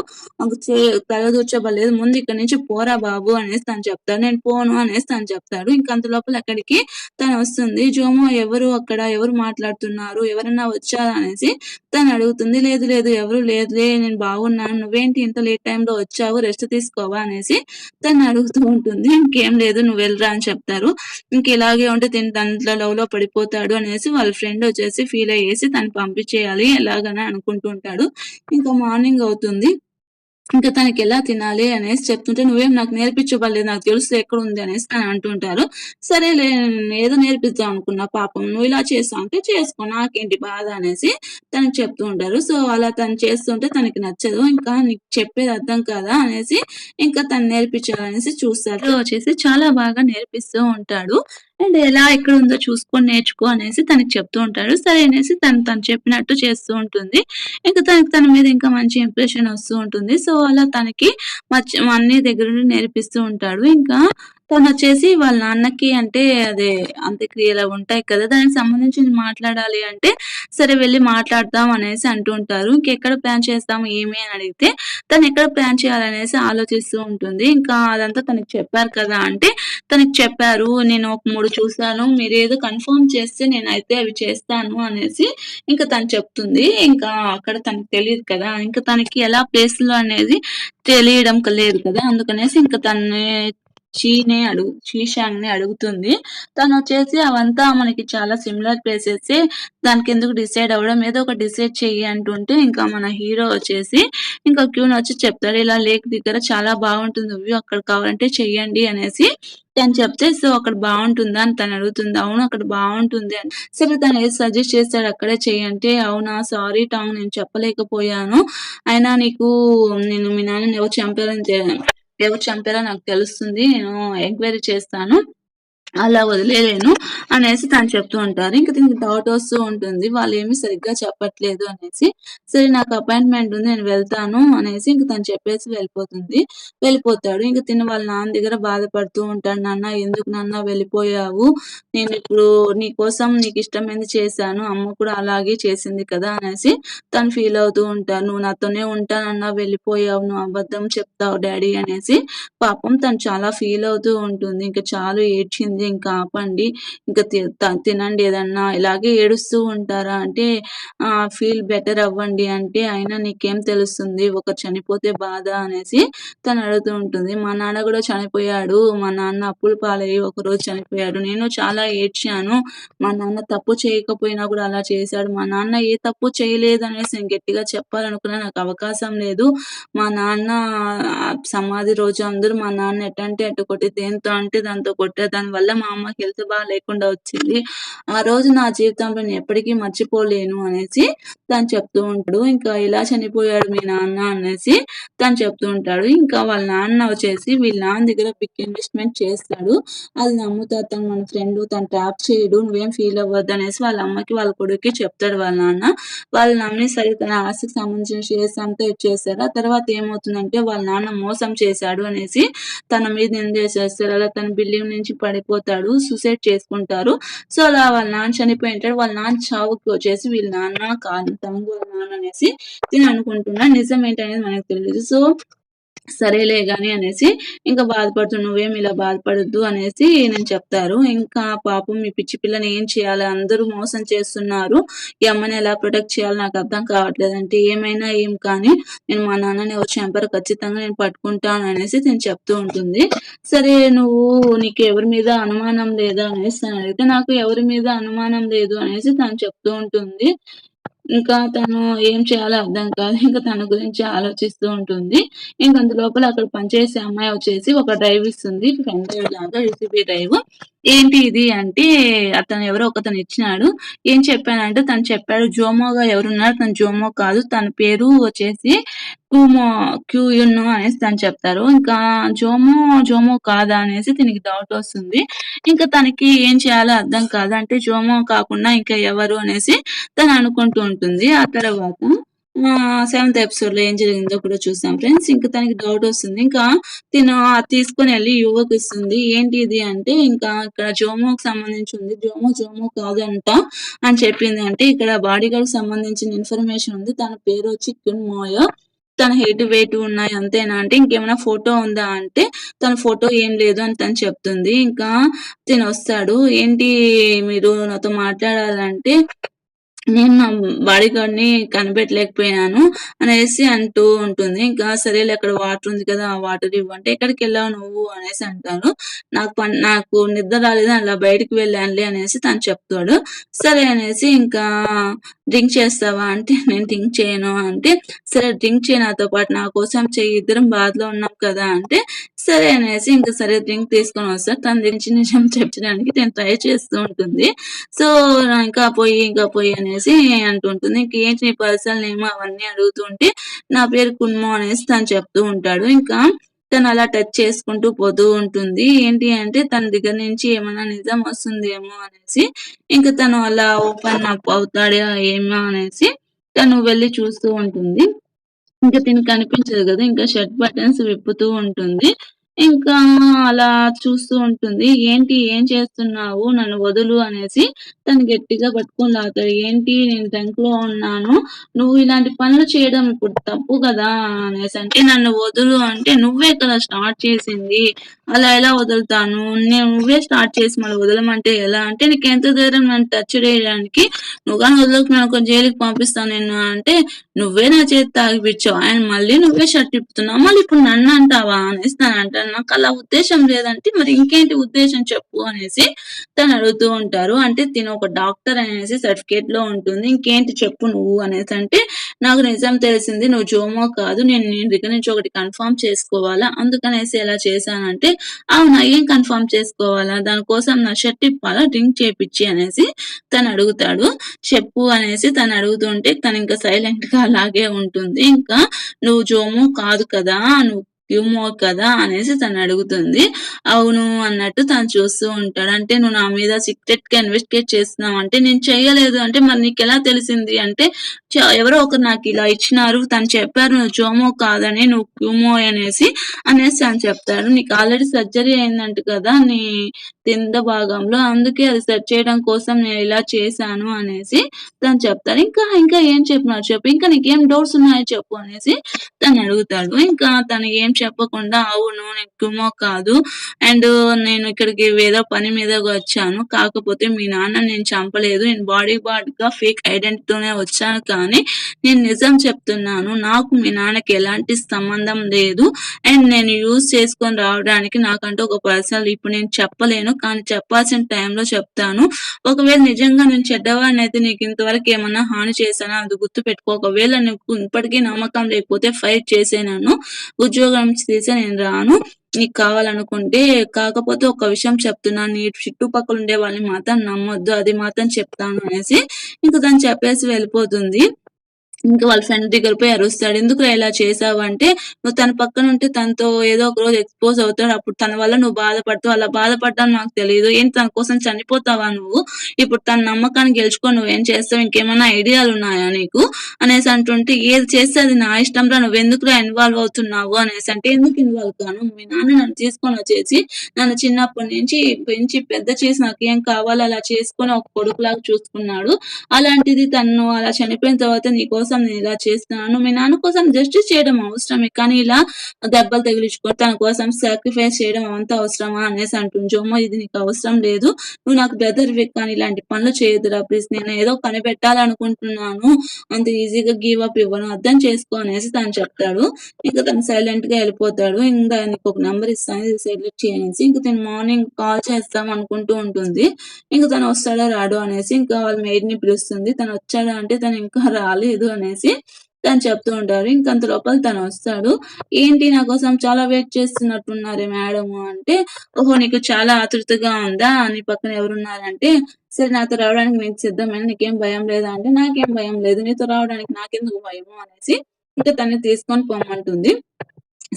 తలదూర్చబడలేదు. ముందు ఇక్కడి నుంచి పోరా బాబు" అనేసి తను చెప్తాడు. "నేను పోను" అనేసి తను చెప్తాడు. ఇంక అంత లోపల అక్కడికి తనొస్తుంది. "జోమో ఎవరు అక్కడ? ఎవరు మాట్లాడుతున్నారు? ఎవరైనా వచ్చారా?" అనేసి తనడుగుతుంది. "లేదు లేదు ఎవరు లేదులే నేను బాగున్నాను. నువ్వేంటి ఇంత లేట్ టైమ్‌లో వచ్చావు? రెస్ట్ తీసుకోవా? చేస్తావా అనేసి తను అడుగుతూ ఉంటుంది. ఇంకేం లేదు నువ్వు వెళ్ళరా అని చెప్తారు. ఇంక ఇలాగే ఉంటే తిను దాంట్లో లవ్‌లో పడిపోతాడు అనేసి వాళ్ళ ఫ్రెండ్ వచ్చేసి ఫీల్ అయ్యేసి తను పంపించేయాలి ఎలాగని అనుకుంటూ ఉంటాడు. ఇంకా మార్నింగ్ అవుతుంది. ఇంకా తనకెలా తినాలి అనేసి చెప్తుంటే, "నువ్వేం నాకు నేర్పించబల్లేదు. నాకు తెలుసు ఎక్కడుంది" అనేసి తను అంటుంటారు. సరేలే ఏదో నేర్పిద్దాం అనుకున్నా పాపం. నువ్వు ఇలా చేసావు అంటే చేసుకో నాకేంటి బాధ అనేసి తనకి చెప్తూ ఉంటారు. సో, అలా తను చేస్తుంటే తనకి నచ్చదు. ఇంకా నీకు చెప్పేది అర్థం కాదా అనేసి ఇంకా తను నేర్పించాలనేసి చూస్తారు. వచ్చేసి చాలా బాగా నేర్పిస్తూ ఉంటాడు. అండ్ ఎలా ఎక్కడుందో చూసుకొని నేర్చుకో అనేసి తనకి చెప్తూ ఉంటాడు. సరే అనేసి తను చెప్పినట్టు చేస్తూ ఉంటుంది. ఇంక తనకి తన మీద ఇంకా మంచి ఇంప్రెషన్ వస్తూ ఉంటుంది. సో, అలా తనకి అన్నీ దగ్గరుండి నేర్పిస్తూ ఉంటాడు. ఇంకా తనొచ్చేసి వాళ్ళ నాన్నకి అంటే అదే అంత్యక్రియలు ఉంటాయి కదా! దానికి సంబంధించింది మాట్లాడాలి అంటే, సరే వెళ్లి మాట్లాడదాం అనేసి అంటూ ఉంటారు. ఇంకెక్కడ ప్లాన్ చేస్తాం ఏమి అని అడిగితే, తనెక్కడ ప్లాన్ చేయాలనేసి ఆలోచిస్తూ ఉంటుంది. ఇంకా అదంతా తనకి చెప్పారు కదా! అంటే, తనకి చెప్పారు. నేను ఒక 3 చూసాను. మీరేదో కన్ఫర్మ్ చేస్తే నేనైతే అవి చేస్తాను అనేసి ఇంక తను చెప్తుంది. ఇంకా అక్కడ తనకి తెలీదు కదా! ఇంక తనకి ఎలా ప్లేస్‌లో అనేది తెలియడం లేదు కదా! అందుకనేసి ఇంక తనని షీషాన్‌ని అడుగుతుంది. తనొచ్చేసి అవంతా మనకి చాలా సిమిలర్ ప్లేసెసే. దానికెందుకు డిసైడ్ అవ్వడం, ఏదో ఒకటి డిసైడ్ చెయ్యి అంటుంటే, ఇంకా మన హీరో వచ్చేసి ఇంకా క్యూనొచ్చి చెప్తాడు. ఇలా లేక్ దగ్గర చాలా బాగుంటుంది వ్యూ. అక్కడ కావాలంటే చెయ్యండి అనేసి తను చెప్తే, సో, అక్కడ బావుంటుందా అని తనడుగుతుంది. అవును అక్కడ బావుంటుంది అని. సరే తను ఏది సజెస్ట్ చేస్తాడో అక్కడే చెయ్యి అంటే, అవునా సారీ టాంగ్ నేను చెప్పలేకపోయాను. అయినా నీకు నేను మీ నాన్నని ఎవరు చంపారో నాకు తెలుస్తుంది. నేను ఎంక్వైరీ చేస్తాను. అలా వదిలేయలేను అనేసి తను చెప్తూ ఉంటారు. ఇంక దీనికి డౌట్ వస్తూ ఉంటుంది. వాళ్ళేమి సరిగ్గా చెప్పట్లేదు అనేసి. సరే నాకు అపాయింట్‌మెంట్ ఉంది నేను వెళ్తాను అనేసి ఇంక తను చెప్పేసి వెళ్ళిపోతాడు. ఇంక తిను వాళ్ళ నాన్న దగ్గర బాధపడుతూ ఉంటాడు. నాన్న ఎందుకు నాన్న వెళ్ళిపోయావు? నేనిప్పుడు నీకోసం నీకిష్టమైంది చేశాను. అమ్మ కూడా అలాగే చేసింది కదా! అనేసి తను ఫీల్ అవుతూ ఉంటారు. నువ్వు నాతోనే ఉంటానన్నావు వెళ్ళిపోయావు. నువ్వు అబద్ధం చెప్తావు డాడీ అనేసి పాపం తను చాలా ఫీల్ అవుతూ ఉంటుంది. ఇంక చాలు ఏడ్చింది. ఇంక ఆపండి. ఇంక తినండి ఏదన్నా. ఇలాగే ఏడుస్తూ ఉంటారా? అంటే ఫీల్ బెటర్ అవ్వండి అంటే, అయినా నీకేం తెలుస్తుంది ఒకరు చనిపోతే బాధ అనేసి తను అడుగుతూ ఉంటుంది. మా నాన్న గూడా చనిపోయాడు. మా నాన్న అప్పుల పాలయ్యి ఒకరోజు చనిపోయాడు. నేను చాలా ఏడ్చాను. మా నాన్న తప్పు చేయకపోయినా గూడా అలా చేశాడు. మా నాన్న ఏ తప్పు చేయలేదనేసి నేను గట్టిగా చెప్పాలనుకున్నా నాకు అవకాశం లేదు. మా నాన్న సమాధి రోజు అందరూ మా నాన్న ఎటంటే అటు కొట్టి దేంతో అంటే దాంతో కొట్టారు. దానివల్ల మా అమ్మకి హెల్త్ లేకుండా వచ్చింది. ఆ రోజు నా జీవితంలో నేను ఎప్పటికీ మర్చిపోలేను అనేసి తను చెప్తూ ఉంటాడు. ఇంకా ఇలా చనిపోయాడు మీ నాన్న అనేసి తను చెప్తూ ఉంటాడు. ఇంకా వాళ్ళ నాన్న వచ్చేసి వీళ్ళ నాన్న దగ్గర బిగ్ ఇన్వెస్ట్‌మెంట్ చేస్తాడు. అది నమ్ముతారు. తను మన ఫ్రెండు తను ట్రాప్ చేయడు. నువ్వేం ఫీల్ అవ్వద్దు అనేసి వాళ్ళ అమ్మకి, వాళ్ళ కొడుక్కి చెప్తాడు వాళ్ళ నాన్న. వాళ్ళు నమ్మి సరే తన ఆస్తికి సంబంధించిన షేర్స్ అంతా ఇచ్చేసారు. ఆ తర్వాత ఏమవుతుందంటే వాళ్ళ నాన్న మోసం చేశాడు అనేసి తన మీద నిందేసేస్తారు. అలా తను బిల్డింగ్ నుంచి పడిపోతాడు. సూసైడ్ చేసుకుంటారు. సో, అలా వాళ్ళ నాన్న చనిపోయుంటాడు. వాళ్ళ నాన్న చావుకి వచ్చేసి వీళ్ళ నాన్న కాదు తను వాళ్ళ నాన్న అనేసి తిను అనుకుంటున్నాడు. నిజం ఏంటనేది మనకు తెలీదు. సో, సరేలే గాని అనేసి ఇంకా బాధపడుతూ "నువ్వేమి ఇలా బాధపడొద్దు" అనేసి నేను చెప్తారు. ఇంకా పాపం ఈ పిచ్చి పిల్లని ఏం చేయాలి? అందరూ మోసం చేస్తున్నారు. ఈ అమ్మని ఎలా ప్రొటెక్ట్ చేయాలో నాకు అర్థం కావట్లేదు. అంటే ఏమైనా ఏం కానీ నేను మా నాన్నని ఎవరు చంపరు ఖచ్చితంగా నేను పట్టుకుంటాను అనేసి తిను చెప్తూ ఉంటుంది. సరే నీకు ఎవరి మీద అనుమానం లేదా అనేసి తను అడిగితే నాకు ఎవరి మీద అనుమానం లేదు అనేసి తను చెప్తూ ఉంటుంది. ఇంకా తను ఏం చేయాలో అర్థం కాదు. ఇంక తన గురించి ఆలోచిస్తూ ఉంటుంది. ఇంక అంతలోపల అక్కడ పనిచేసే అమ్మాయి వచ్చేసి ఒక డ్రైవ్ ఇస్తుంది. పెన్ డ్రైవ్ లాగా యూసీబీ డ్రైవ్. ఏంటి ఇది అంటే అతను ఎవరో ఒకతను ఇచ్చినాడు. ఏం చెప్పానంటే తను చెప్పాడు జోమోగా ఎవరున్నారు తను జోమో కాదు. తన పేరు వచ్చేసి క్యూయున్ అనేసి తను చెప్తారు. ఇంకా జోమో కాదా అనేసి దీనికి డౌట్ వస్తుంది. ఇంకా తనకి ఏం చేయాలో అర్థం కాదు. అంటే జోమో కాకుండా ఇంకా ఎవరు అనేసి తను అనుకుంటూ ఉంటుంది. ఆ తర్వాత 7థ్ ఎపిసోడ్‌లో ఏం జరిగిందో కూడా చూసాం ఫ్రెండ్స్. ఇంక తనకి డౌట్ వస్తుంది. ఇంకా తిను అది తీసుకొనెళ్ళి యువకి ఇస్తుంది. ఏంటి ఇది అంటే ఇంకా ఇక్కడ జోమోకి సంబంధించి ఉంది. జోమో కాదంట అని చెప్పింది. అంటే ఇక్కడ బాడీగార్డ్‌కి సంబంధించిన ఇన్ఫర్మేషన్ ఉంది. తన పేరు వచ్చి క్యున్ మోయో. తన హైట్, వెయిట్ ఉన్నాయి అంతేనా అంటే ఇంకేమైనా ఫోటో ఉందా అంటే తన ఫోటో ఏం లేదు అని తను చెప్తుంది. ఇంకా తినొస్తాడు. ఏంటి మీరు నాతో మాట్లాడాలంటే నేను నా బాడీ గార్డ్‌ని కనిపెట్టలేకపోయాను అనేసి అంటూ ఉంటుంది. ఇంకా సరేలే అక్కడ వాటర్ ఉంది కదా! ఆ వాటర్ ఇవ్వు అంటే, ఎక్కడికెళ్ళావు నువ్వు అనేసి అంటాను. నాకు నిద్ర రాలేదు అలా బయటికి వెళ్ళానులే అనేసి తను చెప్తాడు. సరే అనేసి ఇంకా డ్రింక్ చేస్తావా అంటే, నేను డ్రింక్ చేయను అంటే, సరే డ్రింక్ చెయ్యి నాతో పాటు నా కోసం చెయ్యి ఇద్దరం బాధలో ఉన్నాం కదా! అంటే, సరే అనేసి ఇంక సరే డ్రింక్ తీసుకొని వస్తాడు. తన గురించి నిజం చెప్పడానికి నేను ట్రై చేస్తూ ఉంటుంది. సో, ఇంకా పొయ్యి అనేసి అంటుంటుంది. ఇంకేంటి నీ పర్సనల్ నేమ్ అవన్నీ అడుగుతూ ఉంటే, నా పేరు కున్ము అనేసి తను చెప్తూ ఉంటాడు. ఇంకా తను అలా టచ్ చేసుకుంటూ పోతూ ఉంటుంది. ఏంటి అంటే తన దగ్గర నుంచి ఏమన్నా నిజం వస్తుందేమో అనేసి, ఇంక తను అలా ఓపెన్ అప్ అవుతాడా ఏమో అనేసి తను వెళ్లి చూస్తూ ఉంటుంది. ఇంక తినకి కనిపించదు గదా! ఇంకా షర్ట్ బటన్స్ విప్పుతూ ఉంటుంది. ఇంకా అలా చూస్తూ ఉంటుంది. "ఏంటి ఏం చేస్తున్నావు? నన్ను వదులు" అనేసి తను గట్టిగా పట్టుకొని లాగుతాడు. "ఏంటి నేను టెన్త్‌లో ఉన్నాను. నువ్వు ఇలాంటి పనులు చేయడం ఇప్పుడు తప్పు గదా!" అనేసంటే, "నన్ను వదులు" అంటే, "నువ్వే కదా స్టార్ట్ చేసింది. అలా ఎలా వదులుతాను? నువ్వే స్టార్ట్ చేసి మళ్ళీ వదలమంటే ఎలా?" అంటే, "నీకెంత ధైర్యం నన్ను టచ్ చేయడానికి? నువ్వు గాని వదలకపోయినావనుకో జైలుకి పంపిస్తాను నిన్ను" అంటే, "నువ్వే నా చేతి తాగిపిచ్చావు. అండ్ మళ్ళీ నువ్వే షర్ట్ ఇప్పుతున్నావు. మళ్ళీ ఇప్పుడు నన్నంటావా?" అనేసి తనంటాడు. నాకలా ఉద్దేశ్యం లేదంటే, "మరి ఇంకేంటి ఉద్దేశ్యం చెప్పు" అనేసి తనడుగుతూ ఉంటారు. అంటే తిను ఒక డాక్టర్ అనేసి సర్టిఫికేట్‌లో ఉంటుంది. "ఇంకేంటి చెప్పు నువ్వు" అనేసంటే, "నాకు నిజం తెలిసింది. నువ్వు జోమో కాదు. నేను నీ దగ్గర నుంచి ఒకటి కన్ఫర్మ్ చేసుకోవాలా. అందుకనేసి ఇలా చేశానంటే" "అవునా? ఏం కన్ఫర్మ్ చేసుకోవాలా? దానికోసం నా షర్ట్ ఇప్పాలా డ్రింక్ చేపిచ్చి" అనేసి తనడుగుతాడు. చెప్పు అనేసి తనడుగుతుంటే తనింక సైలెంట్‌గా అలాగే ఉంటుంది. ఇంకా "నువ్వు జోమో కాదు కదా! నువ్వు క్యూమో కదా!" అనేసి తనడుగుతుంది. అవును అన్నట్టు తను చూస్తూ ఉంటాడు. అంటే "నువ్వు నా మీద సీక్రెట్‌గా ఇన్వెస్టిగేట్ చేస్తున్నావు" అంటే, "నేను చెయ్యలేదు" అంటే, "మరి నీకెలా తెలిసింది?" అంటే, ఎవరో ఒకరు నాకిలా ఇచ్చినారు. తను చెప్పారు నువ్వు జోమో కాదని, నువ్వు క్యూమో అనేసి తను చెప్తాడు. "నీకు ఆల్రెడీ సర్జరీ అయిందంట కదా! నీ కింద భాగంలో. అందుకే అది సెట్ చేయడం కోసం నేనిలా చేశాను" అనేసి తను చెప్తారు. ఇంకా ఏం చెప్పినారు చెప్పు. ఇంకా నీకేం డౌట్స్ ఉన్నాయో చెప్పు అనేసి తనడుగుతాడు. ఇంకా తను ఏం చెప్పకుండా అవును నేను కుమో కాదు. అండ్ నేను ఇక్కడికి ఏదో పని మీద వచ్చాను. కాకపోతే మీ నాన్నని నేను చంపలేదు. నేను బాడీ గార్డ్‌గా ఫేక్ ఐడెంటిటీతోనే వచ్చాను కానీ నేను నిజం చెప్తున్నాను. నాకు మీ నాన్నకి ఎలాంటి సంబంధం లేదు. అండ్ నేను యూజ్ చేసుకొని రావడానికి నాకంటూ ఒక పర్సనల్ ఇప్పుడు నేను చెప్పలేను. కానీ చెప్పాల్సిన టైంలో చెప్తాను. ఒకవేళ నిజంగా నేను చెడ్డవాడినైతే నీకు ఇంతవరకు ఏమన్నా హాని చేశానా అది గుర్తుపెట్టుకో. ఒకవేళ నీకు ఇప్పటికీ నమ్మకం లేకపోతే ఫైట్ చేసేయి నన్ను. ఉద్యోగం నుంచి తీసేయి నేను రాను. నీకు కావాలనుకుంటే కాకపోతే ఒక విషయం చెప్తున్నాను. నీ చుట్టుపక్కల ఉండే వాళ్ళని మాత్రం నమ్మొద్దు. అది మాత్రం చెప్తాను అనేసి ఇంక తను చెప్పేసి వెళ్ళిపోతుంది. ఇంక వాళ్ళ ఫ్రెండ్ దగ్గర పోయి అరుస్తాడు. "ఎందుకురా ఇలా చేశావు" అంటే, "నువ్వు తన పక్కనుంటే తనతో ఏదో ఒక రోజు ఎక్స్‌పోజ్ అవుతాడు. అప్పుడు తన వల్ల నువ్వు బాధపడతావు. అలా బాధపడ్డం నాకు తెలీదు. ఏంటి తన కోసం చనిపోతావా నువ్వు? ఇప్పుడు తన నమ్మకాన్ని గెలుచుకొని నువ్వేం చేస్తావు? ఇంకేమన్నా ఐడియాలున్నాయా నీకు?" అనేసి అంటుంటే, "ఏది చేస్తే అది నా ఇష్టంరా. నువ్వెందుకురా ఇన్వాల్వ్ అవుతున్నావు" అనేసి అంటే, "ఎందుకు ఇన్వాల్వ్ కాను? మీ నాన్న నన్ను తీసుకొనొచ్చేసి నన్ను చిన్నప్పటి నుంచి పెంచి పెద్ద చేసి నాకేం కావాలో అలా చేసుకొని ఒక కొడుకులాగా చూసుకున్నాడు. అలాంటిది తను అలా చనిపోయిన తర్వాత నీకోసం నేనిలా చేస్తున్నాను. మీ నాన్న కోసం జస్టిస్ చేయడం అవసరమే. కానీ ఇలా దెబ్బలు తగిలించుకొని తన కోసం సాక్రిఫైస్ చేయడం అవంతా అవసరమా అనేసి అంటుంది. "జోమో ఇది నీకు అవసరం లేదు. నువ్వు నాకు బ్రదర్‌వి కానీ ఇలాంటి పనులు చేయొద్దురా ప్లీజ్. నేను ఏదో కనిపెట్టాలనుకుంటున్నాను. అంత ఈజీగా గివ్ అప్ ఇవ్వను. అర్థం చేసుకో" అనేసి తను చెప్తాడు. ఇంక తను సైలెంట్‌గా ఎళ్ళిపోతాడు. ఇందా నీకొక నంబర్ ఇస్తాను. ఇది సెలెక్ట్ చెయి అనేసి ఇంక తిను మార్నింగ్ కాల్ చేద్దాం అనుకుంటూ ఉంటుంది. ఇంక తను వస్తాడో రాడో అనేసి ఇంకా వాళ్ళ మెయిడ్‌ని పిలుస్తుంది. తను వచ్చాడా అంటే తను ఇంకా రాలేదు అనేసి తను చెప్తూ ఉంటారు. ఇంక అంత లోపల తనొస్తాడు. "ఏంటి నా కోసం చాలా వెయిట్ చేస్తున్నట్టున్నారే మేడము" అంటే, "ఓహో! నీకు చాలా ఆతృతగా ఉందా? నీ పక్కన ఎవరున్నారంటే" "సరే నాతో రావడానికి నేను సిద్ధమేనా? నీకేం భయం లేదా?" అంటే, "నాకేం భయం లేదు. నీతో రావడానికి నాకెందుకు భయము" అనేసి ఇంక తనని తీసుకొని పొమ్మంటుంది.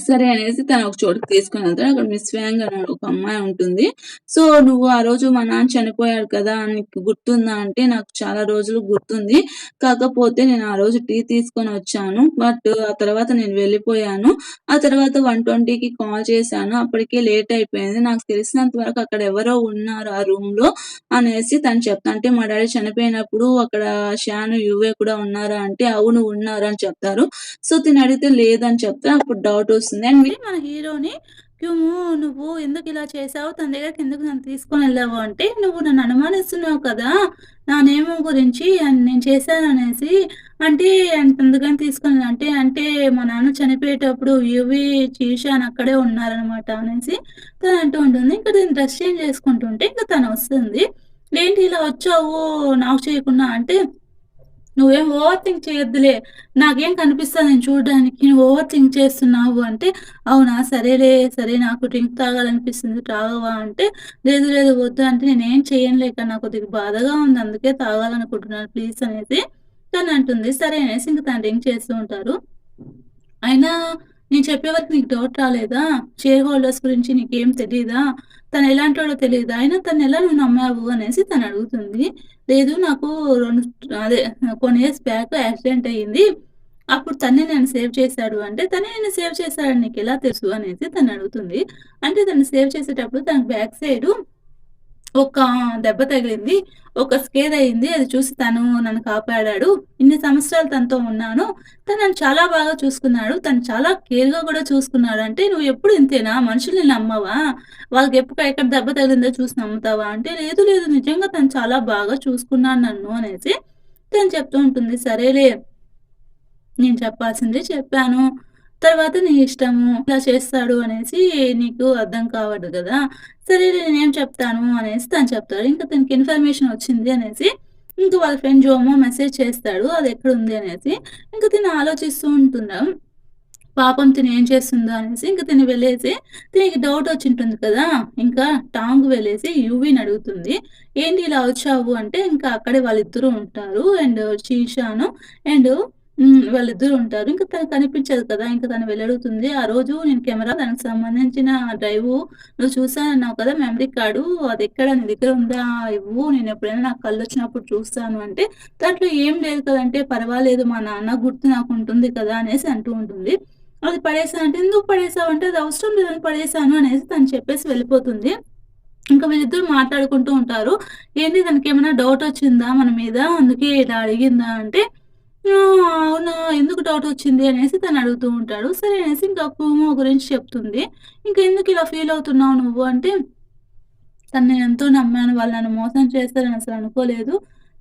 సరే అనేసి తను ఒక చోటుకి తీసుకొనెళ్తాడు. అక్కడ మిస్ వ్యాంగ్ అని ఒక అమ్మాయి ఉంటుంది. "సో, నువ్వు ఆ రోజు మా నాన్న చనిపోయాడు కదా! నీకు గుర్తుందా?" అంటే, "నాకు చాలా రోజులు గుర్తుంది. కాకపోతే నేను ఆ రోజు టీ తీసుకొనొచ్చాను. బట్ ఆ తర్వాత నేను వెళ్ళిపోయాను. ఆ తర్వాత 120కి కాల్ చేశాను. అప్పటికే లేట్ అయిపోయింది. నాకు తెలిసినంత వరకు అక్కడ ఎవరో ఉన్నారు ఆ రూమ్‌లో" అనేసి తను చెప్తా అంటే, "మా డ్యాడీ చనిపోయినప్పుడు అక్కడ షాను, యువే కూడా ఉన్నారా?" అంటే, "అవును ఉన్నారు" అని చెప్తారు. సో, తినడిగితే లేదని చెప్తే అప్పుడు డౌటొస్తుంది. అండ్ మన హీరోని ముఖ్యము నువ్వు ఎందుకిలా చేశావు? తన దగ్గరికెందుకు నన్ను తీసుకొనెళ్ళావు అంటే, "నువ్వు నన్ను అనుమానిస్తున్నావు కదా! నా నియమం గురించి నేను చేశాననేసి. అంటే అందుకని తీసుకొని అంటే మా నాన్న చనిపోయేటప్పుడు యువి, జీషాన్ అక్కడే ఉన్నారనమాట" అనేసి తను అంటూ ఉంటుంది. ఇంక నేను డ్రెస్ చేంజ్ చేసుకుంటుంటే ఇంక తనొస్తుంది. "ఏంటి ఇలా వచ్చావు నాకు చేయకుండా" అంటే నువ్వేం ఓవర్ థింక్ చేయొద్దులే. నాకేం కనిపిస్తా నేను చూడడానికి. నువ్వు ఓవర్ థింక్ చేస్తున్నావు అంటే, అవునా! సరేలే. సరే నాకు డ్రింక్ తాగాలనిపిస్తుంది తాగవా? అంటే, లేదు లేదు వద్దు అంటే, నేనేం చేయనులేక నాకు కొద్దిగా బాధగా ఉంది. అందుకే తాగాలనుకుంటున్నాను ప్లీజ్ అనేసి తనంటుంది. సరే అనేసి ఇంక తను డ్రింక్ చేస్తూ ఉంటారు. అయినా నేను చెప్పే వరకు నీకు డౌట్ రాలేదా? షేర్ హోల్డర్స్ గురించి నీకేం తెలీదా? తనెలాంటోడో తెలీదా? అయినా తనెలా నువ్వు నమ్మావు అనేసి తనడుగుతుంది. లేదు నాకు 2 అదే కొన్ని ఇయర్స్ బ్యాక్ యాక్సిడెంట్ అయ్యింది. అప్పుడు తనే నన్ను సేవ్ చేశాడు అంటే, తనే నిన్ను సేవ్ చేశాడని నీకెలా తెలుసు అనేసి తనడుగుతుంది. అంటే తను సేవ్ చేసేటప్పుడు తనకి బ్యాక్ సైడు ఒక దెబ్బ తగిలింది. ఒక స్కేదయింది. అది చూసి తను నన్ను కాపాడాడు. ఇన్ని సంవత్సరాలు తనతో ఉన్నాను. తను నన్ను చాలా బాగా చూసుకున్నాడు. తను చాలా కేర్‌గా గూడా చూసుకున్నాడు. అంటే "నువ్వెప్పుడు ఇంతేనా? మనుషుల్ని నమ్మవా? వాళ్ళకెప్పుడు ఎక్కడ దెబ్బ తగిలిందో చూసి నమ్ముతావా?" అంటే "లేదు లేదు నిజంగా తను చాలా బాగా చూసుకున్నాడు నన్ను" అనేసి తను చెప్తూ ఉంటుంది. సరేలే నేను చెప్పాల్సిందే చెప్పాను. తర్వాత నీ ఇష్టము. ఇలా చేస్తాడు అనేసి నీకు అర్థం కావద్దు గదా! సరేలే నేనేం చెప్తాను అనేసి తను చెప్తాడు. ఇంక తనకి ఇన్ఫర్మేషన్ వచ్చింది అనేసి ఇంక వాళ్ళ ఫ్రెండ్ జోమో మెసేజ్ చేస్తాడు. అదెక్కడుంది అనేసి. ఇంక తిను ఆలోచిస్తూ ఉంటున్నాం. పాపం తినేం చేస్తుందో అనేసి ఇంక తిను వెళ్ళేసి తినకి డౌట్ వచ్చుంటుంది కదా! ఇంకా టాంగ్ వెళ్ళేసి యూవీని అడుగుతుంది. ఏంటి ఇలా వచ్చావు అంటే ఇంకా అక్కడే వాళ్ళిద్దరూ ఉంటారు. అండ్ షీషాను అండ్ వాళ్ళిద్దరూ ఉంటారు. ఇంక తనకు కనిపించదు కదా! ఇంక తను వెళ్లి అడుగుతుంది. "ఆ రోజు నేను కెమెరా దానికి సంబంధించిన డ్రైవు నువ్వు చూసానన్నావు కదా! మెమరీ కార్డు అదెక్కడ నీ దగ్గర ఉందా? ఇవ్వు నేనెప్పుడైనా నాకు కళ్ళొచ్చినప్పుడు చూస్తాను" అంటే దాంట్లో ఏం లేదు కదంటే, "పర్వాలేదు మా నాన్న గుర్తు నాకుంటుంది కదా!" అనేసి అంటూ ఉంటుంది. అది పడేసా అంటే, "ఎందుకు పడేసావంటే" "అది అవసరం లేదని పడేసాను" అనేసి తను చెప్పేసి వెళ్ళిపోతుంది. ఇంక వీళ్ళిద్దరూ మాట్లాడుకుంటూ ఉంటారు. "ఏంటి తనకేమైనా డౌటొచ్చిందా మన మీద? అందుకే ఇలా అడిగిందా?" అంటే, "ఆ! అవునా! ఎందుకు డౌటొచ్చింది?" అనేసి తను అడుగుతూ ఉంటాడు. సరే అనేసి ఇంకా కుమో గురించి చెప్తుంది. "ఇంకెందుకిలా ఫీలవుతున్నావు నువ్వు?" అంటే తను నేనెంతో నమ్మాను. వాళ్ళు నన్ను మోసం చేస్తారని అసలనుకోలేదు.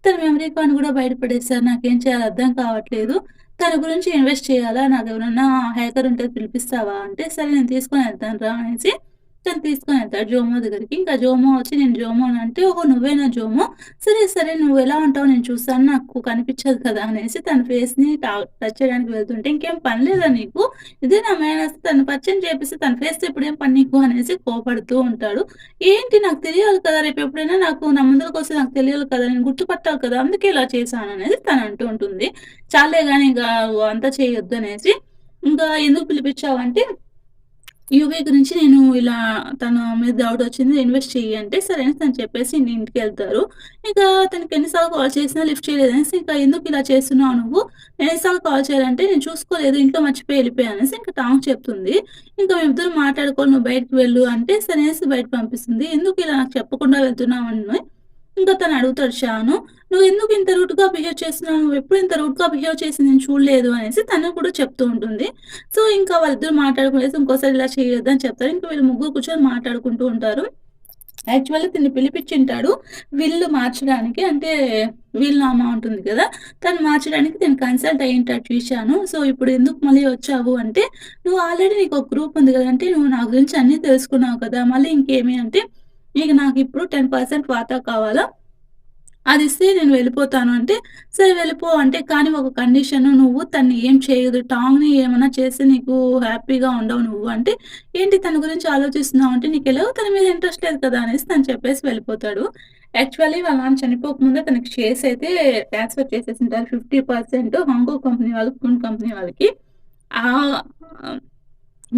తన మెమరీ కార్డ్‌ని గూడా బయట పడేసారు. నాకేం చేయాలో అర్థం కావట్లేదు. తన గురించి ఇన్వెస్ట్ చేయాలా? నాకెవరన్నా హ్యాకర్ ఉంటే పిలిపిస్తావా? అంటే, సరే నేను తీసుకొనెళ్తాను రా అనేసి తను తీసుకొనెళ్తాడు జోమో దగ్గరికి. ఇంకా జోమో వచ్చి నేను జోమోనంటే, ఓహో! నువ్వేనా జోమో? సరే, సరే నువ్వెలా ఉంటావో నేను చూస్తాను. నాకు కనిపిచ్చదు కదా! అనేసి తన ఫేస్‌ని టచ్ చేయడానికి వెళ్తుంటే, ఇంకేం పని లేదా నీకు? ఇదే నా మేనత్త తను పరిచయం చేపిస్తే తన ఫేస్‌తో ఇప్పుడేం పని నీకు అనేసి కోపడుతూ ఉంటాడు. ఏంటి నాకు తెలియాలి కదా! రేపెప్పుడైనా నాకు నా ముందలకొస్తే నాకు తెలియాలి కదా! నేను గుర్తుపట్టాలి కదా! అందుకే ఇలా చేశాననేసి తను అంటూ ఉంటుంది. చాల్లే గాని ఇంక అంతా చేయొద్దు అనేసి, ఇంకా ఎందుకు పిలిపిచ్చావంటే యూవీ గురించి నేను ఇలా తన మీద డౌటొచ్చింది ఇన్వెస్ట్ చెయ్యి అంటే, సరే అని తను చెప్పేసి ఇంటికెళ్తారు. ఇంకా తనకి ఎన్ని సార్లు కాల్ చేసినా లిఫ్ట్ చేయలేదనేసి, ఇంకా ఎందుకిలా చేస్తున్నావు నువ్వు? ఎన్ని సార్లు కాల్ చేయాలంటే, నేను చూసుకోలేదు ఇంట్లో మర్చిపోయి ఎళ్ళిపోయా అనేసి ఇంక టాంగ్ చెప్తుంది. ఇంకా మేమిద్దరం మాట్లాడుకొని నువ్వు బయటికి వెళ్ళు అంటే, సరే అనేసి బయటకి పంపిస్తుంది. ఎందుకిలా నాకు చెప్పకుండా వెళ్తున్నావని ఇంకా తను అడుగుతాడు షాను. "నువ్వెందుకు ఇంత రూడ్‌గా బిహేవ్ చేస్తున్నావు? నువ్వెప్పుడు ఇంత రూడ్‌గా బిహేవ్ చేసి నేను చూడలేదు" అనేసి తను కూడా చెప్తూ ఉంటుంది. సో, ఇంకా వాళ్ళిద్దరూ మాట్లాడుకునేసి ఇంకోసారి ఇలా చేయొద్దు అని చెప్తారు. ఇంక వీళ్ళు ముగ్గురు కూర్చొని మాట్లాడుకుంటూ ఉంటారు. యాక్చువల్లీ తిన్ని పిలిపిచ్చింటాడు. విల్లు మార్చడానికి అంటే వీలునామా ఉంటుంది కదా! తను మార్చడానికి తిను కన్సల్ట్ అయ్యుంటాడు ట్యూషాను. సో, ఇప్పుడు ఎందుకు మళ్ళీ వచ్చావు అంటే, "నువ్వు ఆల్రెడీ నీకొక గ్రూప్ ఉంది కదా! అంటే నువ్వు నా గురించి అన్నీ తెలుసుకున్నావు కదా! మళ్ళీ ఇంకేమి" అంటే, "ఇక నాకిప్పుడు 10% వాటా కావాలా? అదిస్తే నేను వెళ్ళిపోతాను" అంటే, "సరే వెళ్ళిపో" అంటే, "కానీ ఒక కండిషను నువ్వు తన్ని ఏం చేయొద్దు. టామ్‌ని ఏమన్నా చేస్తే నీకు హ్యాపీగా ఉండవు నువ్వు" అంటే, "ఏంటి తన గురించి ఆలోచిస్తున్నావు" అంటే, "నీకెలాగో తన మీద ఇంట్రెస్ట్ లేదు కదా!" అనేసి తను చెప్పేసి వెళ్ళిపోతాడు. యాక్చువల్లీ వాళ్ళ నాన్న చనిపోకముందే తనకి షేర్స్ అయితే ట్రాన్స్‌ఫర్ చేసేసుంటారు. 50% హాంకో కంపెనీ వాళ్ళకి, కున్ కంపెనీ వాళ్ళకి. ఆహ్,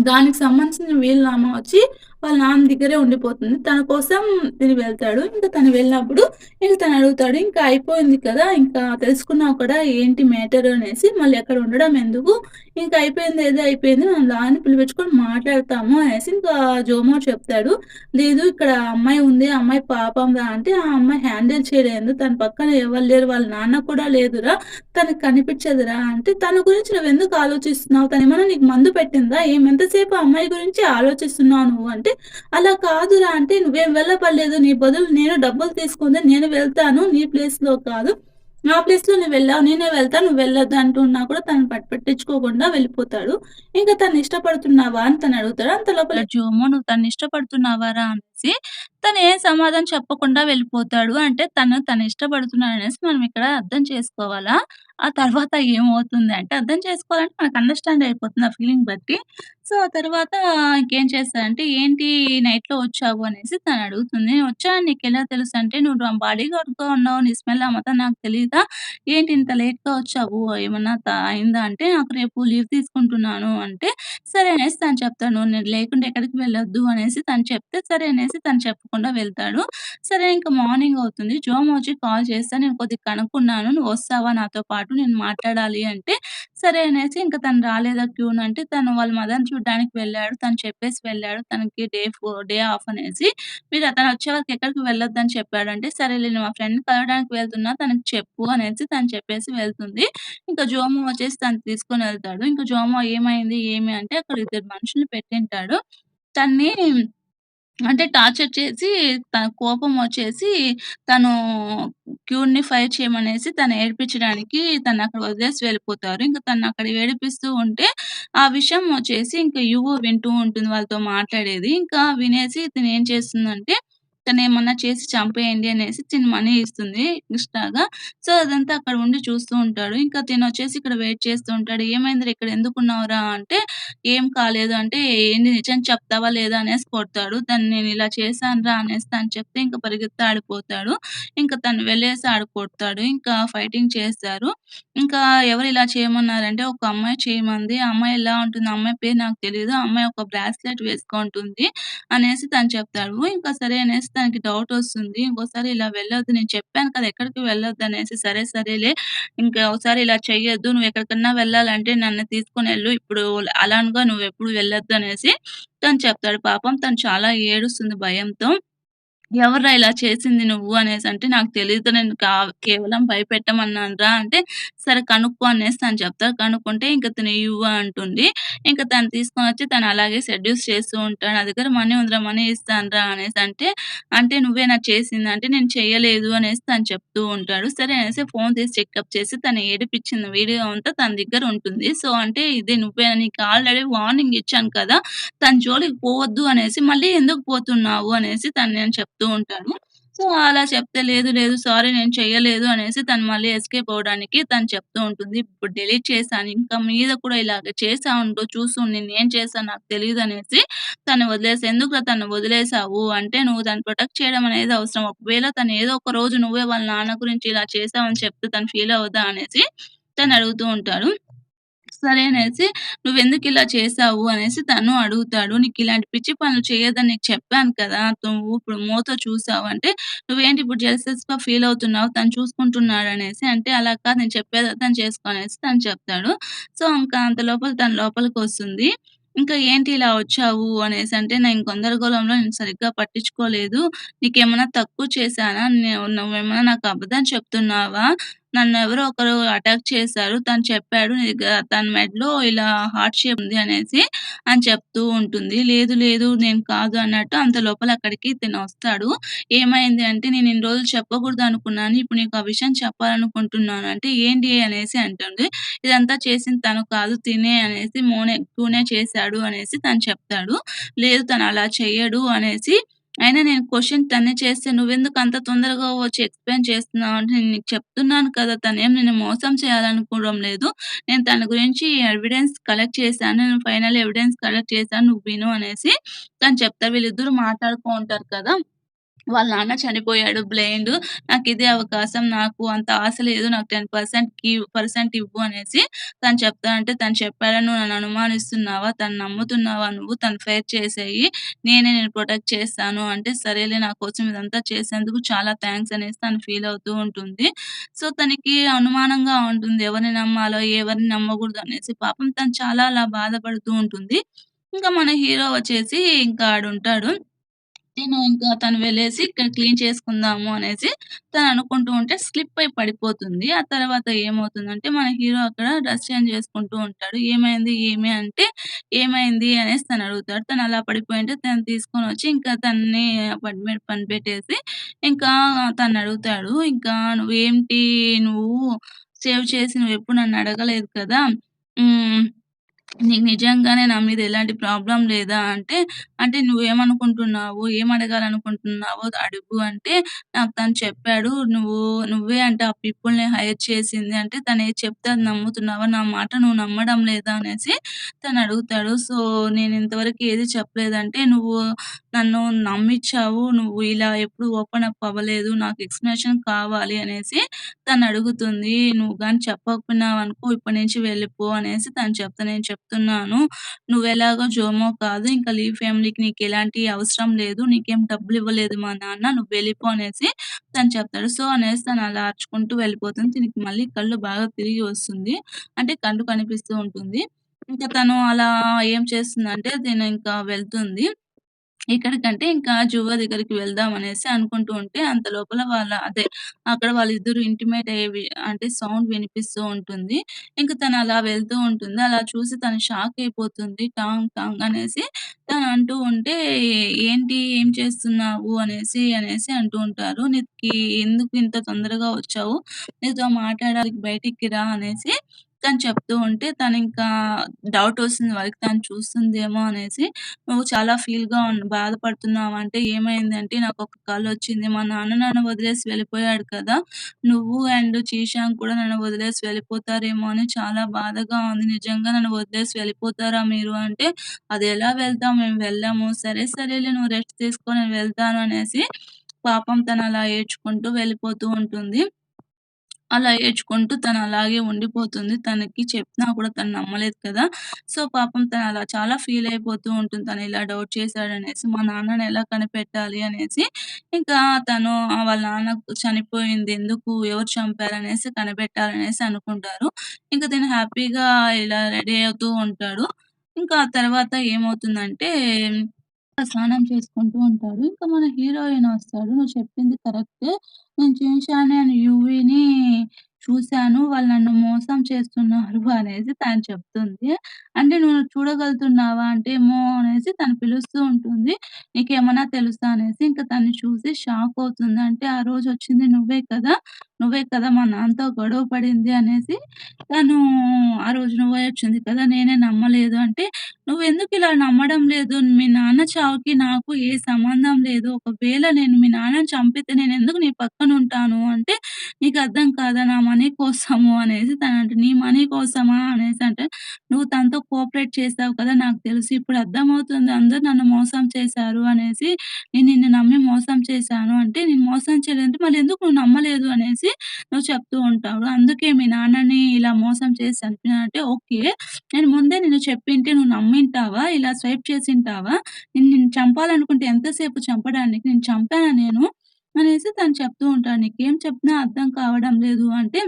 దానికి సంబంధించిన వీలునామా వచ్చి వాళ్ళ నాన్న దగ్గరే ఉండిపోతుంది. తన కోసం తిను వెళ్తాడు. ఇంక తను వెళ్ళినప్పుడు ఇంక తను అడుగుతాడు. "ఇంకా అయిపోయింది కదా! ఇంకా తెలుసుకున్నావు కదా! ఏంటి మ్యాటర్" అనేసి. "మళ్ళీ అక్కడ ఉండడం ఎందుకు? ఇంక అయిపోయింది ఏదో అయిపోయింది. మనం దాన్ని పిలిపించుకొని మాట్లాడతాము" అనేసి ఇంకా జోమో చెప్తాడు. "లేదు ఇక్కడ అమ్మాయి ఉంది. ఆ అమ్మాయి పాపంరా" అంటే, "ఆ అమ్మాయి హ్యాండిల్ చేయలేదు. తన పక్కన ఎవరు లేరు. వాళ్ళ నాన్న కూడా లేదురా. తనకి కనిపిచ్చదురా" అంటే, "తన గురించి నువ్వెందుకు ఆలోచిస్తున్నావు? తనేమన్నా నీకు మందు పెట్టిందా? ఎంతసేపు ఆ అమ్మాయి గురించి ఆలోచిస్తున్నావు నువ్వు" అంటే, "అలా కాదురా" అంటే, "నువ్వేం వెళ్ళపడలేదు. నీ బదులు నేను డబ్బులు తీసుకొని నేను వెళ్తాను. నీ ప్లేస్‌లో కాదు. నా ప్లేస్‌లో నువ్వు వెళ్ళావు. నేనే వెళ్తా. నువ్వు వెళ్ళొద్దు" అంటున్నా కూడా తను పట్టించుకోకుండా వెళ్ళిపోతాడు. ఇంక తననిష్టపడుతున్నావా అని తనడుగుతాడు. అంత లోపల జోమో "నువ్వు తననిష్టపడుతున్నావారా" అనేసి తను ఏ సమాధానం చెప్పకుండా వెళ్ళిపోతాడు. అంటే తను ఇష్టపడుతున్నాడనేసి మనం ఇక్కడ అర్థం చేసుకోవాలా? ఆ తర్వాత ఏమవుతుంది అంటే అర్థం చేసుకోవాలంటే మనకు అండర్‌స్టాండ్ అయిపోతుంది ఆ ఫీలింగ్ బట్టి. సో, ఆ తర్వాత ఇంకేం చేస్తాడంటే, "ఏంటి నైట్‌లో వచ్చావు" అనేసి తనడుగుతుంది. "నేనొచ్చానని నీకెలా తెలుసు" అంటే, "నువ్వు నా బాడీగార్డ్‌గా ఉన్నావు. నీ స్మెల్ ఆ మాత్రం నాకు తెలీదా? ఏంటి ఇంత లేట్‌గా వచ్చావు? ఏమన్నా అయిందా?" అంటే, "నాకు రేపు లీవ్ తీసుకుంటున్నాను" అంటే, సరే అనేసి తను చెప్తాడు. "నువ్వు నేను లేకుండా ఎక్కడికి వెళ్ళొద్దు" అనేసి తను చెప్తే, సరే అనేసి తను చెప్పకుండా వెళ్తాడు. సరే ఇంక మార్నింగ్ అవుతుంది. జోమ్ వచ్చి కాల్ చేస్తే, "నేను కొద్దిగా కనుక్కున్నాను. నువ్వొస్తావా నాతో పాటు? నేను మాట్లాడాలి" అంటే, సరే అనేసి ఇంక తను రాలేదా క్యూన్ అంటే, తను వాళ్ళ మదర్‌ని చూడ్డానికి వెళ్ళాడు. తను చెప్పేసి వెళ్ళాడు. తనకి డే ఆఫ్ అనేసి. తనొచ్చే వరకు ఎక్కడికి వెళ్ళొద్దని చెప్పాడంటే, సరేలే నేను మా ఫ్రెండ్‌ని కలవడానికి వెళ్తున్నా తనకి చెప్పు అనేసి తను చెప్పేసి వెళ్తుంది. ఇంక జోమో వచ్చేసి తనని తీసుకొనెళ్తాడు. ఇంక జోమో ఏమైంది? ఏమి అంటే, అక్కడ ఇద్దరు మనుషుల్ని పెట్టింటాడు. తన్ని అంటే టార్చర్ చేసి, తన కోపమొచ్చేసి తను క్యూన్‌ని ఫైర్ చేయమనేసి తను ఏడిపించడానికి తననక్కడ వదిలేసి వెళ్ళిపోతారు. ఇంక తననక్కడ ఏడిపిస్తూ ఉంటే, ఆ విషయం వచ్చేసి ఇంక యువ వింటూ ఉంటుంది వాళ్ళతో మాట్లాడేది. ఇంకా వినేసి తినేం చేస్తుందంటే, తనేమన్నా చేసి చంపేయండి అనేసి తిను మనీ ఇస్తుంది ఎక్స్‌ట్రాగా. సో, అదంతా అక్కడ ఉండి చూస్తూ ఉంటాడు. ఇంకా తినొచ్చేసి ఇక్కడ వెయిట్ చేస్తూ ఉంటాడు. "ఏమైందిరా ఇక్కడ ఎందుకున్నావురా?" అంటే, "ఏం కాలేదు" అంటే, "ఏంది నిజం చెప్తావా లేదా?" అనేసి కొడతాడు. తను "నేనిలా చేశానురా" అనేసి తను చెప్తే ఇంక పరిగెత్తి ఆడిపోతాడు. ఇంక తను వెళ్ళేసి ఆడ కొడతాడు. ఇంకా ఫైటింగ్ చేస్తారు. ఇంకా ఎవరిలా చేయమన్నారంటే, ఒక అమ్మాయి చేయమంది. ఆ అమ్మాయి ఎలా ఉంటుంది? ఆ అమ్మాయి పేరు నాకు తెలీదు. ఆ అమ్మాయి ఒక బ్రాస్లెట్ వేసుకుంటుంది అనేసి తను చెప్తాడు. ఇంకా సరే అనేసి తనకి డౌటొస్తుంది. ఇంకోసారి ఇలా వెళ్ళొద్దు నేను చెప్పాను కదా! ఎక్కడికి వెళ్ళొద్దనేసి. సరే సరేలే ఇంకా ఒకసారి ఇలా చెయ్యొద్దు. నువ్వెక్కడికన్నా వెళ్ళాలంటే నన్ను తీసుకొనెళ్ళు. ఇప్పుడు అలానుగా నువ్వెప్పుడు వెళ్ళొద్దు అనేసి తను చెప్తాడు. పాపం తను చాలా ఏడుస్తుంది భయంతో. ఎవర్రా ఇలా చేసింది నువ్వు అనేసంటే, నాకు తెలీదు నేను కేవలం భయపెట్టమన్నానురా అంటే, సరే కనుక్కో అనేసి తను చెప్తారు. కనుక్కుంటే ఇంక తిను యువ అంటుంది. ఇంక తను తీసుకొనొచ్చి తను అలాగే సెడ్యూస్ చేస్తూ ఉంటాడు. "నా దగ్గర మనీ ఉందిరా మనీ ఇస్తానురా" అనేసంటే, "అంటే నువ్వేనా చేసింది?" అంటే, "నేను చెయ్యలేదు" అనేసి తను చెప్తూ ఉంటాడు. సరే అనేసి ఫోన్ తీసి చెకప్ చేసి తను ఏడిపిచ్చిన వీడియో అంతా తన దగ్గర ఉంటుంది. సో, అంటే ఇది నువ్వేనా నీకు ఆల్రెడీ వార్నింగ్ ఇచ్చాను కదా! తన జోలికి పోవద్దు అనేసి, మళ్ళీ ఎందుకు పోతున్నావు అనేసి నేను చెప్తూ ఉంటాను. సో, అలా చెప్తే లేదు, లేదు సారీ నేను చెయ్యలేదు అనేసి తను మళ్ళీ ఎస్కేప్ అవ్వడానికి తను చెప్తూ ఉంటుంది. ఇప్పుడు డిలీట్ చేశాను. ఇంక మీద కూడా ఇలాగ చేశావనుకో చూసు నేనేం చేశానో నాకు తెలీదనేసి తను వదిలేసా. ఎందుకురా తను వదిలేసావు అంటే, "నువ్వు తనని ప్రొటెక్ట్ చేయడం అనేది అవసరం. ఒకవేళ తను ఏదో ఒక రోజు నువ్వే వాళ్ళ నాన్న గురించి ఇలా చేశావని చెప్తే తను ఫీల్ అవ్వదా?" అనేసి తను అడుగుతూ ఉంటాడు. సరే అనేసి "నువ్వెందుకిలా చేశావు?" అనేసి తను అడుగుతాడు. "నీకిలాంటి పిచ్చి పనులు చేయొద్దని నీకు చెప్పాను కదా! నువ్వు ఇప్పుడు మోతో చూసావు" అంటే, "నువ్వేంటి ఇప్పుడు జెలసస్‌గా ఫీల్ అవుతున్నావు తను చూసుకుంటున్నాడనేసి" అంటే, "అలా కాదు నేను చెప్పేది అర్థం చేసుకో" అనేసి తను చెప్తాడు. సో, ఇంకా అంత లోపల తను లోపలికొస్తుంది. ఇంకా "ఏంటి ఇలా వచ్చావు?" అనేసంటే, "నేను గందరగోళంలో నేను సరిగ్గా పట్టించుకోలేదు. నీకేమన్నా తక్కువ చేశానా? నువ్వేమన్నా నాకు అబద్ధం చెప్తున్నావా? నన్నెవరో ఒకరు అటాక్ చేశారు. తను చెప్పాడు తన మెడలో ఇలా హార్ట్ షేప్ ఉంది అనేసి అని చెప్తూ ఉంటుంది. లేదు లేదు నేను కాదు అన్నట్టు అంత లోపల అక్కడికి తినొస్తాడు. ఏమైంది అంటే నేను ఇన్ని రోజులు చెప్పకూడదనుకున్నాను. ఇప్పుడు నీకు ఆ విషయం చెప్పాలనుకుంటున్నాను అంటే ఏంటి అనేసి అంటుంది. ఇదంతా చేసింది తను కాదు తినే అనేసి కూనే చేశాడు అనేసి తను చెప్తాడు. లేదు తను అలా చెయ్యడు అనేసి అయినా నేను క్వెషన్ తనే చేస్తే నువ్వెందుకు అంత తొందరగా వచ్చి ఎక్స్‌ప్లెయిన్ చేస్తున్నావు అంటే, నేను నీకు చెప్తున్నాను కదా! తనేం నిన్ను మోసం చేయాలనుకోవడం లేదు. నేను తన గురించి ఎవిడెన్స్ కలెక్ట్ చేశాను. నేను ఫైనల్ ఎవిడెన్స్ కలెక్ట్ చేశాను. నువ్వు విను అనేసి తను చెప్తారు. వీళ్ళిద్దరూ మాట్లాడుతూ ఉంటారు కదా! వాళ్ళ నాన్న చనిపోయాడు బ్లైండు. నాకిదే అవకాశం. నాకు అంత ఆశ లేదు. నాకు 10% ఇవ్వు అనేసి తను చెప్తా అంటే తను చెప్పాడు. "నువ్వు నన్ను అనుమానిస్తున్నావా? తను నమ్ముతున్నావా నువ్వు? తను ఫేర్ చేసేయి. నేనే నిన్ను ప్రొటెక్ట్ చేస్తాను" అంటే, సరేలే నా కోసం ఇదంతా చేసేందుకు చాలా థాంక్స్ అనేసి తను ఫీల్ అవుతూ ఉంటుంది. సో, తనకి అనుమానంగా ఉంటుంది. ఎవరిని నమ్మాలో, ఎవరిని నమ్మకూడదో అనేసి. పాపం తను చాలా అలా బాధపడుతూ ఉంటుంది. ఇంకా మన హీరో వచ్చేసి ఇంకా ఆడుంటాడు. తను వెళ్ళేసి ఇక్కడ క్లీన్ చేసుకుందాము అనేసి తననుకుంటూ ఉంటే స్లిప్ అయి పడిపోతుంది. ఆ తర్వాత ఏమవుతుందంటే మన హీరో అక్కడ డ్రెస్ చేంజ్ చేసుకుంటూ ఉంటాడు. "ఏమైంది? ఏమి?" అంటే, "ఏమైంది?" అనేసి తనడుగుతాడు. తను అలా పడిపోయుంటే తను తీసుకొనొచ్చి ఇంకా తనని బెడ్ మీద పనిపెట్టేసి ఇంకా తనడుగుతాడు. ఇంకా "నువ్వేంటి నువ్వు సేవ్ చేసి నువ్వెప్పుడు నన్నడగలేదు కదా! హ్మ్. నీకు నిజంగానే నా మీద ఎలాంటి ప్రాబ్లమ్ లేదా?" అంటే, "అంటే నువ్వేమనుకుంటున్నావు? ఏమడగాలనుకుంటున్నావో అడుగు" అంటే, నాకు తను చెప్పాడు. నువ్వే అంటే ఆ పీపుల్‌ని హైర్ చేసింది" అంటే, "తనేది చెప్తే అది నమ్ముతున్నావా? నా మాట నువ్వు నమ్మడం లేదా?" అనేసి తనడుగుతాడు. సో, "నేనింతవరకు ఏది చెప్పలేదంటే, నువ్వు నన్ను నమ్మిచ్చావు. నువ్వు ఇలా ఎప్పుడు ఓపెన్ అప్ అవ్వలేదు. నాకు ఎక్స్‌ప్లనేషన్ కావాలి" అనేసి తనడుగుతుంది. "నువ్వు గాని చెప్పకపోయినావనుకో ఇప్పటి నుంచి వెళ్ళిపో" అనేసి తను చెప్తే, "నేను చెప్తున్నాను. నువ్వెలాగో జోమో కాదు. ఇంకా లీవ్ ఫ్యామిలీకి నీకెలాంటి అవసరం లేదు. నీకేం డబ్బులివ్వలేదు మా నాన్న. నువ్వు వెళ్ళిపో" అనేసి తను చెప్తాడు. సో, అనేసి తను అలా అరుచుకుంటూ వెళ్ళిపోతుంది. తినకి మళ్ళీ కళ్ళు బాగా తిరిగి వస్తుంది. అంటే కళ్ళు కనిపిస్తూ ఉంటుంది. ఇంక తను అలా ఏం చేస్తుందంటే తిను ఇంకా వెళ్తుంది. ఎక్కడికంటే ఇంకా జువ్వ దగ్గరికి వెళ్దాం అనేసి అనుకుంటూ ఉంటే, అంత లోపల అక్కడ వాళ్ళిద్దరూ ఇంటిమేట్ అయ్యేవి అంటే సౌండ్ వినిపిస్తూ ఉంటుంది. ఇంక తనలా వెళ్తూ ఉంటుంది. అలా చూసి తను షాక్ అయిపోతుంది. టాంగ్ టాంగ్ అనేసి తను అంటూ ఉంటే, "ఏంటి? ఏం చేస్తున్నావు?" అనేసి అంటూ ఉంటారు. "నీకి ఎందుకు ఇంత తొందరగా వచ్చావు? నీతో మాట్లాడాలి బయటికి రా" అనేసి తను చెప్తూ ఉంటే, తనింకా డౌటొస్తుంది వాళ్ళకి తను చూస్తుందేమో అనేసి. "నువ్వు చాలా బాధపడుతున్నావా?" అంటే, "ఏమైందంటే నాకొక కలొచ్చింది. మా నాన్న నన్ను వదిలేసి వెళ్ళిపోయాడు కదా! నువ్వు అండ్ జీషాన్ కూడా నన్ను వదిలేసి వెళ్ళిపోతారేమో అని చాలా బాధగా ఉంది. నిజంగా నన్ను వదిలేసి వెళ్ళిపోతారా మీరు?" అంటే, "అదెలా వెళ్తాం? మేము వెళ్ళము." సరేలే నువ్వు రెస్ట్ తీసుకో నేను వెళ్తాను" అనేసి పాపం తనలా ఏడ్చుకుంటూ వెళ్ళిపోతూ ఉంటుంది. అలా ఏడ్చుకుంటూ తనలాగే ఉండిపోతుంది. తనకి చెప్పినా కూడా తను నమ్మలేదు కదా! సో, పాపం తనలా చాలా ఫీల్ అయిపోతూ ఉంటుంది. తనిలా డౌట్ చేశాడనేసి. మా నాన్నని ఎలా కనిపెట్టాలి అనేసి, ఇంకా తను వాళ్ళ నాన్న చనిపోయింది ఎందుకు? ఎవరు చంపారనేసి కనిపెట్టాలనేసి అనుకుంటారు. ఇంక తిను హ్యాపీగా ఇలా రెడీ అవుతూ ఉంటాడు. ఇంకా ఆ తర్వాత ఏమవుతుందంటే స్నానం చేసుకుంటూ ఉంటాడు. ఇంకా మన హీరోయిన్ వస్తాడు. "నువ్వు చెప్పింది కరెక్టే. నేను 'చిన్‌చాన్' అండ్ 'యూవీని' చూసాను. వాళ్ళు నన్ను మోసం చేస్తున్నారు" అనేసి తను చెప్తుంది. "అంటే నువ్వు చూడగలుగుతున్నావా?" అంటే, "ఏమో" అనేసి తను పిలుస్తూ ఉంటుంది. "నీకేమన్నా తెలుసా?" అనేసి. ఇంక తనని చూసి షాక్ అవుతుంది. "అంటే ఆ రోజొచ్చింది నువ్వే కదా! నువ్వే కదా మా నాన్నతో గొడవ పడింది" అనేసి తను "ఆ రోజు నువ్వే వచ్చింది కదా! నేనే నమ్మలేదు" అంటే, "నువ్వెందుకిలా నమ్మడం లేదు? మీ నాన్న చావుకి నాకు ఏ సంబంధం లేదు. ఒకవేళ నేను మీ నాన్నని చంపితే నేనెందుకు నీ పక్కనుంటాను" అంటే, "నీకర్థం కాదా? నా మనీ కోసము" అనేసి తనంటే, "నీ మనీ కోసమా?" అనేసంటే, "నువ్వు తనతో కోఆపరేట్ చేసావు కదా! నాకు తెలుసు. ఇప్పుడు అర్థమవుతుంది అందరూ నన్ను మోసం చేశారు అనేసి. నేను నిన్ను నమ్మి మోసం చేశాను" అంటే, "నేను మోసం చేయలేదంటే మళ్ళెందుకు నువ్వు నమ్మలేదు" అనేసి నువ్వు చెప్తూ ఉంటావు. "అందుకే మీ నాన్నని ఇలా మోసం చేసి చనిపోయానంటే" ఓకే. నేను ముందే నిన్ను చెప్పింటే నువ్వు నమ్మింటావా? ఇలా స్వైప్ చేసుంటావా? నిన్ను చంపాలనుకుంటే ఎంతసేపు చంపడానికి? నేను చంపానా నేను? అనేసి తను చెప్తూ ఉంటాడు. "నీకేం చెప్పినా అర్థం కావడం లేదు" అంటే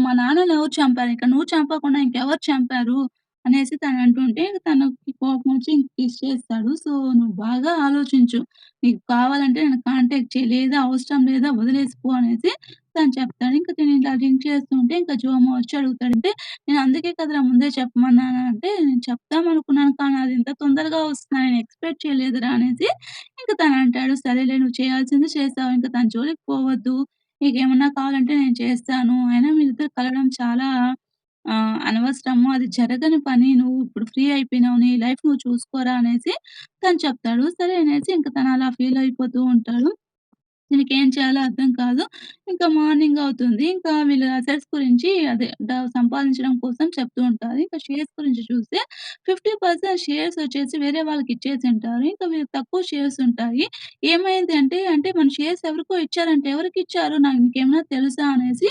మా నాన్నని ఎవరు చంపారు? ఇక నువ్వు చంపకుండా ఇంకెవరు చంపారు? అనేసి తనంటుంటే తనకి కోపమొచ్చి ఇంక కిస్ చేస్తాడు. సో, నువ్వు బాగా ఆలోచించు. నీకు కావాలంటే నన్ను కాంటాక్ట్ చెయి. లేదా అవసరం లేదా వదిలేసిపో అనేసి తను చెప్తాడు. ఇంక తిను ఇలా డ్రింక్ చేస్తుంటే ఇంక జోమో వచ్చి అడుగుతాడు. అంటే నేను అందుకే కదరా ముందే చెప్పమన్నాను అంటే, నేను చెప్దామనుకున్నాను కానీ అది ఇంత తొందరగా వస్తుందని నేను ఎక్స్‌పెక్ట్ చేయలేదురా అనేసి ఇంక తనంటాడు. సరేలే నువ్వు చేయాల్సింది చేసావు. ఇంక తన జోలికి పోవద్దు. నీకేమన్నా కావాలంటే నేను చేస్తాను. అయినా మీరిద్దరు కలవడం చాలా అనవసరము. అది జరగని పని. నువ్వు ఇప్పుడు ఫ్రీ అయిపోయినావు. నీ లైఫ్ నువ్వు చూసుకోరా అనేసి తను చెప్తాడు. సరే అనేసి ఇంక తను అలా ఫీల్ అయిపోతూ ఉంటాడు. దీనికేం చేయాలో అర్థం కాదు. ఇంకా మార్నింగ్ అవుతుంది. ఇంకా వీళ్ళు అసెట్స్ గురించి అదే సంపాదించడం కోసం చెప్తూ ఉంటారు. ఇంకా షేర్స్ గురించి చూస్తే 50% షేర్స్ వచ్చేసి వేరే వాళ్ళకిచ్చేసుంటారు. ఇంకా వీళ్ళకి తక్కువ షేర్స్ ఉంటాయి. ఏమైంది అంటే మన షేర్స్ ఎవరికో ఇచ్చారంటే ఎవరికిచ్చారు? నీకేమైనా తెలుసా? అనేసి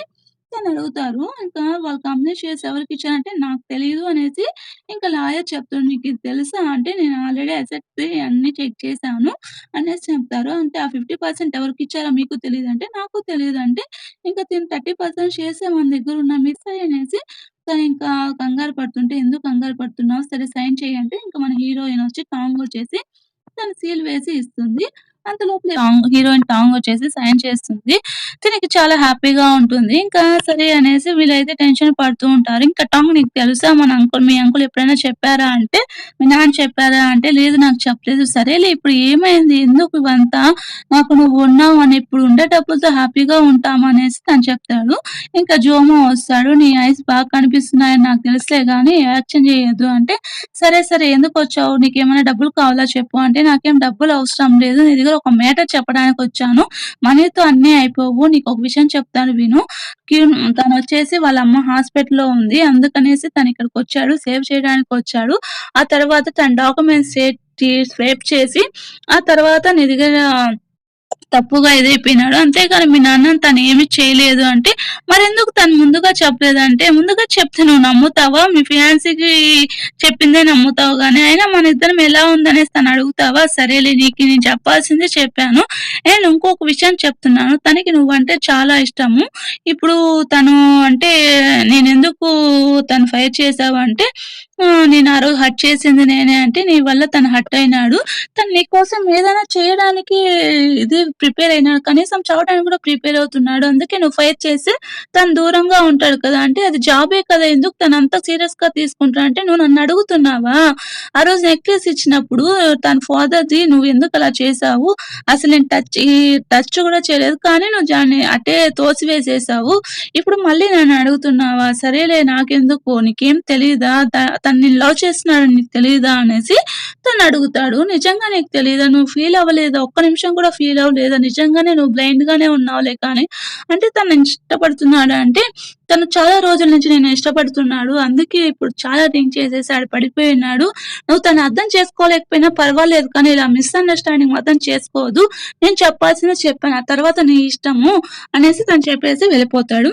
తనడుగుతారు. ఇంకా వాళ్ళ కంపెనీ షేర్స్ ఎవరికిచ్చారంటే నాకు తెలీదు అనేసి ఇంకా లాయర్ చెప్తాడు. "నీకిది తెలుసా?" అంటే నేను ఆల్రెడీ అసెట్స్ అన్నీ చెక్ చేశాను అనేసి చెప్తారు. అంటే ఆ 50% ఎవరికిచ్చారో మీకు తెలీదంటే, నాకు తెలీదంటే, ఇంక తిను 30% షేర్సే మన దగ్గరున్నాయి. మిగతాయి అనేసి తనింకా కంగారు పడుతుంటే, "ఎందుకు కంగారు పడుతున్నావు? సరే సైన్ చెయ్యి" అంటే ఇంక మన హీరోయినొచ్చి టాంగొచ్చేసి తను సీల్ వేసి ఇస్తుంది. అంతలోపలే హీరోయిన్ టాంగొచ్చేసి సైన్ చేస్తుంది. తినకి చాలా హ్యాపీగా ఉంటుంది. ఇంకా సరే అనేసి వీళ్ళైతే టెన్షన్ పడుతూ ఉంటారు. ఇంకా టాంగ్ నీకు తెలుసా మీ అంకుల్ ఎప్పుడైనా చెప్పారా అంటే, మీ నాన్న చెప్పారా అంటే, లేదు నాకు చెప్పలేదు. సరేలే ఇప్పుడు ఏమైంది? ఎందుకు ఇవంతా? నాకు నువ్వు ఉన్నావు అని ఇప్పుడు ఉండే డబ్బులతో హ్యాపీగా ఉంటాము అనేసి తను చెప్తాడు. ఇంకా జోమో వస్తాడు. నీ ఐస్ బాగా కనిపిస్తున్నాయని నాకు తెలుసులే గానీ యాక్షన్ చేయొద్దు అంటే, సరే సరే ఎందుకొచ్చావు? నీకేమైనా డబ్బులు కావాలా చెప్పు అంటే, నాకేం డబ్బులు అవసరం లేదు. నీ దగ్గర ఒక మ్యాటర్ చెప్పడానికొచ్చాను. మనీతో అన్నీ అయిపోవు. నీకొక విషయం చెప్తాను విను. తనొచ్చేసి వాళ్ళ అమ్మ హాస్పిటల్‌లో ఉంది. అందుకనేసి తనిక్కడికొచ్చాడు. సేవ్ చేయడానికొచ్చాడు. ఆ తర్వాత తన డాక్యుమెంట్స్ స్వేప్ చేసి, ఆ తర్వాత నీ దగ్గర తప్పుగా ఇదైపోయినాడు. అంతేగాని మీ నాన్నని తనేమి చేయలేదు అంటే, మరెందుకు తను ముందుగా చెప్పలేదంటే, ముందుగా చెప్తే నువ్వు నమ్ముతావా? మీ ఫియాన్సీకి చెప్పిందే నమ్ముతావు గానీ, అయినా మనిద్దరం ఎలా ఉందనేసి తనడుగుతావా? సరేలే నీకు నేను చెప్పాల్సిందే చెప్పాను. అండ్ ఇంకొక విషయం చెప్తున్నాను. తనకి నువ్వంటే చాలా ఇష్టము. ఇప్పుడు తను అంటే నేనెందుకు తను ఫైర్ చేశావంటే, నేను ఆ రోజు హర్ట్ చేసింది నేనే అంటే, నీ వల్ల తను హర్ట్ అయినాడు. తను నీ కోసం ఏదైనా చేయడానికి ప్రిపేర్ అయినాడు. కనీసం చావడానికి కూడా ప్రిపేర్ అవుతున్నాడు. అందుకే నువ్వు ఫైర్ చేసి తను దూరంగా ఉంటాడు కదా! అంటే అది జాబే కదా! ఎందుకు తనంత సీరియస్‌గా తీసుకుంటాడు అంటే, "నువ్వు నన్నడుగుతున్నావా? ఆ రోజు నెక్లెస్ ఇచ్చినప్పుడు తన ఫాదర్‌ది నువ్వెందుకలా చేశావు? అసలు నేను టచ్ కూడా చేయలేదు. కానీ నువ్వు దాన్ని అట్టే తోసివేసేశావు. ఇప్పుడు మళ్ళీ నన్నడుగుతున్నావా? సరేలే నాకెందుకు నీకేం తెలీదా? తను నిన్ను లవ్ చేస్తున్నాడని నీకు తెలీదా?" అనేసి తనడుగుతాడు. "నిజంగా నీకు తెలీదా? నువ్వు ఫీల్ అవ్వలేదా? ఒక్క నిమిషం కూడా ఫీల్ అవ్వలేదా? నిజంగానే నువ్వు బ్లైండ్‌గానే ఉన్నావులే కానీ" అంటే తను నన్ను ఇష్టపడుతున్నాడా అంటే, తను చాలా రోజుల నుంచి నిన్ను ఇష్టపడుతున్నాడు. అందుకే ఇప్పుడు చాలా థింక్ చేసేసాడు. పడిపోయున్నాడు. నువ్వు తనని అర్థం చేసుకోలేకపోయినా పర్వాలేదు. కానీ ఇలా మిస్‌అండర్‌స్టాండింగ్ మాత్రం చేసుకోవద్దు. నేను చెప్పాల్సింది చెప్పాను. ఆ తర్వాత నీ ఇష్టము అనేసి తను చెప్పేసి వెళ్ళిపోతాడు.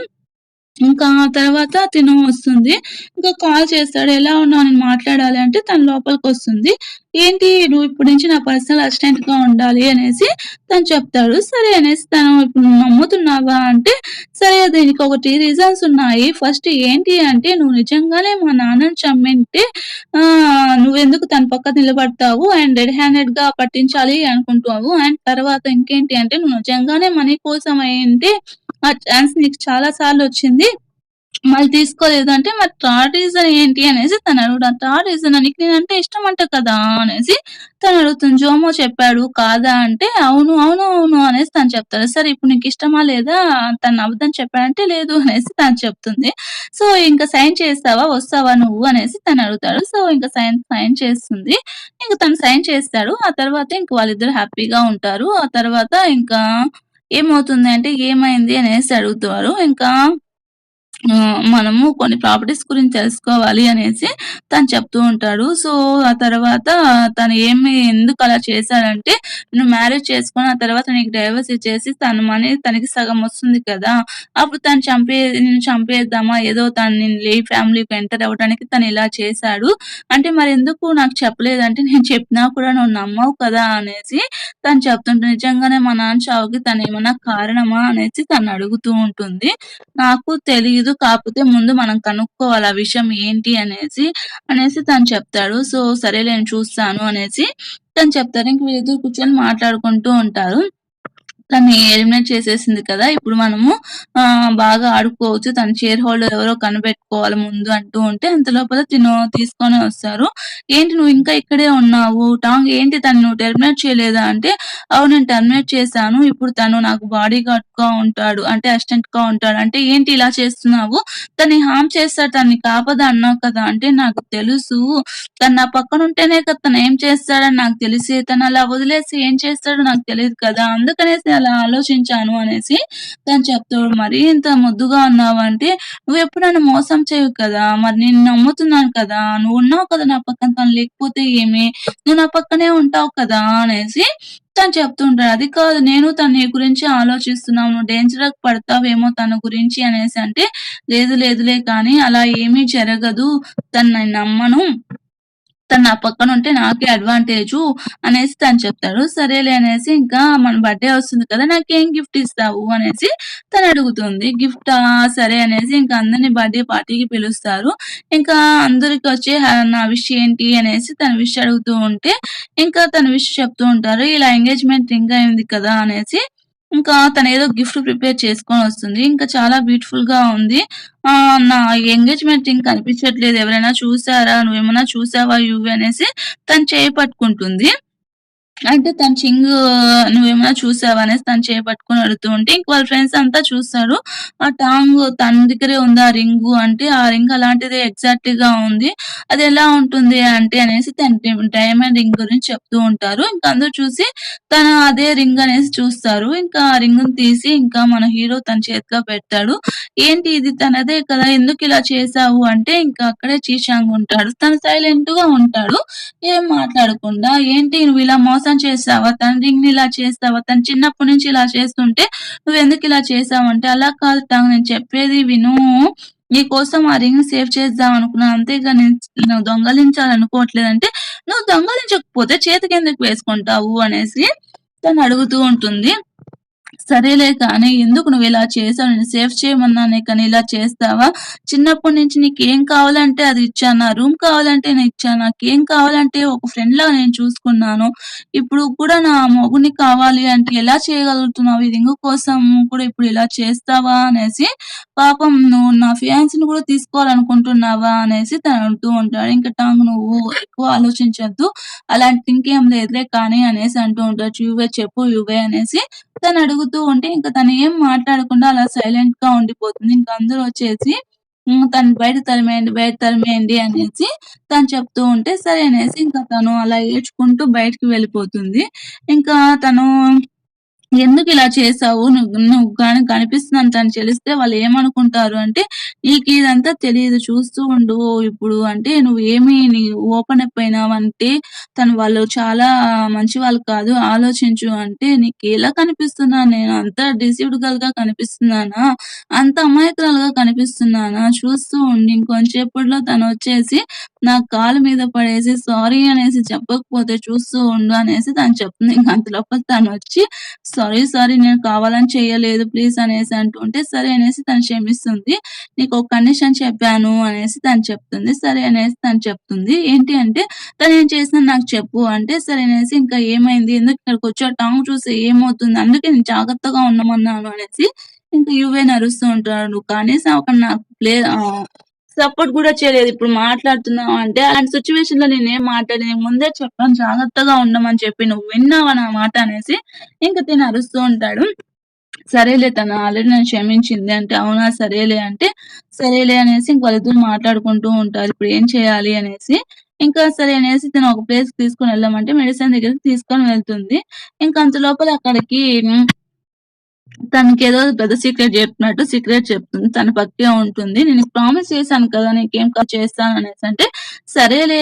ఇంకా ఆ తర్వాత తిను వస్తుంది. ఇంకా కాల్ చేస్తాడు. "ఎలా ఉన్నావు? నేను మాట్లాడాలి" అంటే తను లోపలికొస్తుంది. "ఏంటి నువ్వు ఇప్పటి నుంచి నా పర్సనల్ అసిస్టెంట్‌గా ఉండాలి" అనేసి తను చెప్తాడు. సరే అనేసి తను "ఇప్పుడు నువ్వు నమ్ముతున్నావా?" అంటే, సరే దీనికి ఒకటి రీజన్స్ ఉన్నాయి. ఫస్ట్ ఏంటి అంటే నువ్వు నిజంగానే మా నాన్నని చంపింటే నువ్వెందుకు తన పక్కన నిలబడతావు అండ్ రెడ్ హ్యాండెడ్‌గా పట్టించాలి అనుకుంటావు. అండ్ తర్వాత ఇంకేంటి అంటే నువ్వు నిజంగానే మనీ కోసం అయ్యుంటే ఆ ఛాన్స్ నీకు చాలా సార్లొచ్చింది. మళ్ళీ తీసుకోలేదు అంటే, మరి థర్డ్ రీజన్ ఏంటి అనేసి తనడుగుతాడు. థర్డ్ రీజనా నీకు నేనంటే ఇష్టమంట కదా! అనేసి తనడుగుతుంది. జోమో చెప్పాడు కాదా అంటే, అవును, అవును, అవును అనేసి తను చెప్తాడు. సరే ఇప్పుడు నీకిష్టమా లేదా? తను అబద్ధం చెప్పాడంటే, లేదు అనేసి తను చెప్తుంది. సో, ఇంక సైన్ చేస్తావా? వస్తావా నువ్వు అనేసి తనడుగుతాడు. సో, ఇంక సైన్ చేస్తుంది. ఇంక తను సైన్ చేస్తాడు. ఆ తర్వాత ఇంక వాళ్ళిద్దరూ హ్యాపీగా ఉంటారు. ఆ తర్వాత ఇంకా ఏమవుతుంది అంటే, ఏమైంది అనేసి అడుగుతారు. ఇంకా మనము కొన్ని ప్రాపర్టీస్ గురించి తెలుసుకోవాలి అనేసి తను చెప్తూ ఉంటాడు. సో, ఆ తర్వాత తను ఎందుకలా చేశాడంటే, "నువ్వు మ్యారేజ్ చేసుకొని ఆ తర్వాత నీకు డైవర్స్ ఇచ్చేసి తన మనీ తనకి సగం వస్తుంది కదా! అప్పుడు నిన్ను చంపేద్దామా? ఏదో తను నిన్ను ఫ్యామిలీకి ఎంటర్ అవ్వడానికి తను ఇలా చేశాడు. అంటే మరెందుకు నాకు చెప్పలేదంటే, నేను చెప్పినా కూడా నువ్వు నమ్మవు కదా!" అనేసి తను చెప్తుంటే, నిజంగానే మా నాన్న చావుకి తనేమన్నా కారణమా అనేసి తను అడుగుతూ ఉంటుంది. నాకు తెలీదు. కాపోతే ముందు మనం కనుక్కోవాలి ఆ విషయం ఏంటి అనేసి తను చెప్తాడు. సో, సరేలే నేను చూస్తాను అనేసి తను చెప్తారు. ఇంక వీళ్ళిద్దరు కూర్చొని మాట్లాడుకుంటూ ఉంటారు. తన్ని ఎలిమినేట్ చేసేసింది కదా! ఇప్పుడు మనము బాగా ఆడుకోవచ్చు. తన షేర్ హోల్డర్ ఎవరో కనిపెట్టుకోవాలి ముందు అంటూ ఉంటే, అంత లోపల తిను తీసుకొని వస్తారు. "ఏంటి నువ్వు ఇంకా ఇక్కడే ఉన్నావు? టాంగ్ ఏంటి తను నువ్వు టెర్మినేట్ చేయలేదా?" అంటే, "అవును నేను టెర్మినేట్ చేశాను. ఇప్పుడు తను నాకు బాడీగార్డ్‌గా ఉంటాడు. అంటే అసిస్టెంట్‌గా ఉంటాడు." అంటే, "ఏంటి ఇలా చేస్తున్నావు? తన్ని హార్మ్ చేస్తాడు. తనని కాపదా అన్నావు కదా!" అంటే, "నాకు తెలుసు. తను నా పక్కనుంటేనే కదా తను ఏం చేస్తాడని నాకు తెలిసి, తను అలా వదిలేసి ఏం చేస్తాడో నాకు తెలీదు కదా! అందుకనేసి అలా ఆలోచించాను అనేసి తను చెప్తాడు. మరీ ఇంత ముద్దుగా ఉన్నావంటే నువ్వెప్పుడు నన్ను మోసం చేయవు కదా! మరి నేను నమ్ముతున్నాను కదా! నువ్వున్నావు కదా నా పక్కన తను లేకపోతే ఏమి? నువ్వు నా పక్కనే ఉంటావు కదా! అనేసి తను చెప్తూ ఉంటాడు. అది కాదు నేను తను నీ గురించి ఆలోచిస్తున్నాను. నువ్వు డేంజర్‌కి పడతావేమో తన గురించి అనేసి అంటే, లేదు లేదులే కానీ అలా ఏమీ జరగదు. తను నేను నమ్మను. తను నా పక్కనుంటే నాకే అడ్వాంటేజు అనేసి తను చెప్తాడు. సరేలే అనేసి ఇంకా మన బర్త్‌డే వస్తుంది కదా! నాకేం గిఫ్ట్ ఇస్తావు అనేసి తను అడుగుతుంది. గిఫ్టా? సరే అనేసి ఇంకా అందరిని బర్త్‌డే పార్టీకి పిలుస్తారు. ఇంకా అందరికొచ్చి నా విష్ ఏంటి అనేసి తన విష్ అడుగుతూ ఉంటే, ఇంకా తన విష్ చెప్తూ ఉంటారు. ఇలా ఎంగేజ్‌మెంట్ రింగ్ అయింది కదా! అనేసి ఇంకా తనేదో గిఫ్ట్ ప్రిపేర్ చేసుకొనొస్తుంది. ఇంకా చాలా బ్యూటిఫుల్‌గా ఉంది. నా ఎంగేజ్‌మెంట్ రింగ్ కనిపించట్లేదు. ఎవరైనా చూసారా? నువ్వేమన్నా చూసావా యువి అనేసి తను చేయి పట్టుకుంటుంది. అంటే తను నువ్వేమైనా చూసావా అనేసి తను చేయి పట్టుకొని అడుగుతూ ఉంటే, ఇంక వాళ్ళ ఫ్రెండ్స్ అంతా చూస్తారు. ఆ టాంగ్ తన దగ్గరే ఉంది ఆ రింగు అంటే, ఆ రింగ్ అలాంటిదే ఎగ్జాక్ట్‌గా ఉంది. అదెలా ఉంటుంది అంటే అనేసి తను డైమండ్ రింగ్ గురించి చెప్తూ ఉంటారు. ఇంక అందరూ చూసి తను అదే రింగ్ అనేసి చూస్తారు. ఇంకా ఆ రింగ్‌ని తీసి ఇంకా మన హీరో తన చేతిలో పెడతాడు. ఏంటి ఇది తనదే కదా! ఎందుకిలా చేశావు అంటే, ఇంకా అక్కడే చీషాంగ్ ఉంటాడు. తను సైలెంట్‌గా ఉంటాడు. ఏం మాట్లాడకుండా, ఏంటి నువ్విలా మోసం చేశావా? తన రింగ్‌ని ఇలా చేస్తావా? తను చిన్నప్పటి నుంచి ఇలా చేస్తుంటే నువ్వెందుకిలా చేశావంటే, అలా కాదు టాంగ్ నేను చెప్పేది విను. నీకోసం ఆ రింగ్ సేవ్ చేద్దాం అనుకున్నాను. అంతేగాని నువ్వు దొంగలించాలనుకోవట్లేదంటే, నువ్వు దొంగలించకపోతే చేతికెందుకు వేసుకుంటావు అనేసి తను అడుగుతూ ఉంటుంది. సరేలే కానీ ఎందుకు నువ్విలా చేసావు? నేను సేవ్ చేయమన్నానే కానీ ఇలా చేస్తావా? చిన్నప్పటి నుంచి నీకేం కావాలంటే అది ఇచ్చాను. నా రూమ్ కావాలంటే నేను ఇచ్చాను. నాకేం కావాలంటే ఒక ఫ్రెండ్‌లాగా నేను చూసుకున్నాను. ఇప్పుడు కూడా నా మొగుడిని కావాలి అంటే ఎలా చేయగలుగుతున్నావు? ఈ రింగు కోసం కూడా ఇప్పుడు ఇలా చేస్తావా? అనేసి పాపం నువ్వు నా ఫియాన్సీని కూడా తీసుకోవాలనుకుంటున్నావా? అనేసి తను అంటూ ఉంటాడు. ఇంక టాంగ్ నువ్వు ఎక్కువ ఆలోచించొద్దు. అలాంటి ఇంకేం లేదులే కానీ అనేసి అంటూ ఉంటాడు. యువే చెప్పు యువే అనేసి తను అడుగుతూ ఉంటే ఇంక తను ఏం మాట్లాడకుండా అలా సైలెంట్‌గా ఉండిపోతుంది. ఇంక అందరూ వచ్చేసి తను బయట తరిమేయండి అనేసి తను చెప్తూ ఉంటే సరే అనేసి ఇంకా తను అలా ఏడ్చుకుంటూ బయటికి వెళ్ళిపోతుంది. ఇంకా తను ఎందుకిలా చేశావు? నువ్వు గాని కనిపిస్తున్నాను తను తెలిస్తే వాళ్ళేమనుకుంటారు అంటే, నీకిదంతా తెలీదు చూస్తూ ఉండు ఇప్పుడు అంటే నువ్వేమి ఓపెన్ అప్ అయినావంటే వాళ్ళు చాలా మంచివాళ్ళు కాదు. ఆలోచించు అంటే నీకెలా కనిపిస్తున్నాను నేను? అంత డిసీవ్డ్ గర్ల్‌గా కనిపిస్తున్నానా? అంత అమాయకురాలుగా కనిపిస్తున్నానా? చూస్తూ ఉండు ఇంకొంచేపట్లో తనొచ్చేసి నా కాళ్ళ మీద పడేసి సారీ అనేసి చెప్పకపోతే చూస్తూ ఉండు అనేసి తను చెప్తుంది. ఇంక అంతలోపల తనొచ్చి సారీ నేను కావాలని చేయలేదు ప్లీజ్ అనేసి అంటుంటే, సరే అనేసి తను క్షమిస్తుంది. నీకొక కండిషన్ చెప్పాను అనేసి తను చెప్తుంది. సరే అనేసి తను చెప్తుంది. ఏంటి అంటే, తనేం చేసిందో నాకు చెప్పు అంటే, సరే అనేసి ఇంకా ఏమైంది? ఎందుకు ఇక్కడికొచ్చావు? టాంగ్ చూసి ఏమవుతుంది? అందుకే నేను జాగ్రత్తగా ఉండమన్నాను అనేసి ఇంక యువన్ అరుస్తూ ఉంటాడు. నువ్వు కనీసం అక్కడ నాకు సపోర్ట్ గూడా చేయలేదు. ఇప్పుడు మాట్లాడుతున్నావు అంటే, అలాంటి సిట్యుయేషన్‌లో నేనేం మాట్లాడలేదు. నీకు ముందే చెప్పాను జాగ్రత్తగా ఉండమని చెప్పి. నువ్వు విన్నావా నా మాట అనేసి ఇంక తిను అరుస్తూ ఉంటాడు. సరేలే తను ఆల్రెడీ నన్ను క్షమించింది అంటే, అవునా సరేలే అంటే, సరేలే అనేసి ఇంక వాళ్ళిద్దరూ మాట్లాడుకుంటూ ఉంటారు. ఇప్పుడు ఏం చేయాలి అనేసి. ఇంకా సరే అనేసి తను ఒక ప్లేస్‌కి తీసుకొని వెళ్ళమంటే మెడిసిన్ దగ్గరికి తీసుకొని వెళ్తుంది. ఇంక అంత లోపల అక్కడికి తనకేదో పెద్ద సీక్రెట్ జెప్పినట్టు సీక్రెట్ చెప్తుంది. తన పక్కే ఉంటుంది. నేను నీకు ప్రామిస్ చేశాను కదా! నీకేం కాదు చేస్తాననేసంటే, సరేలే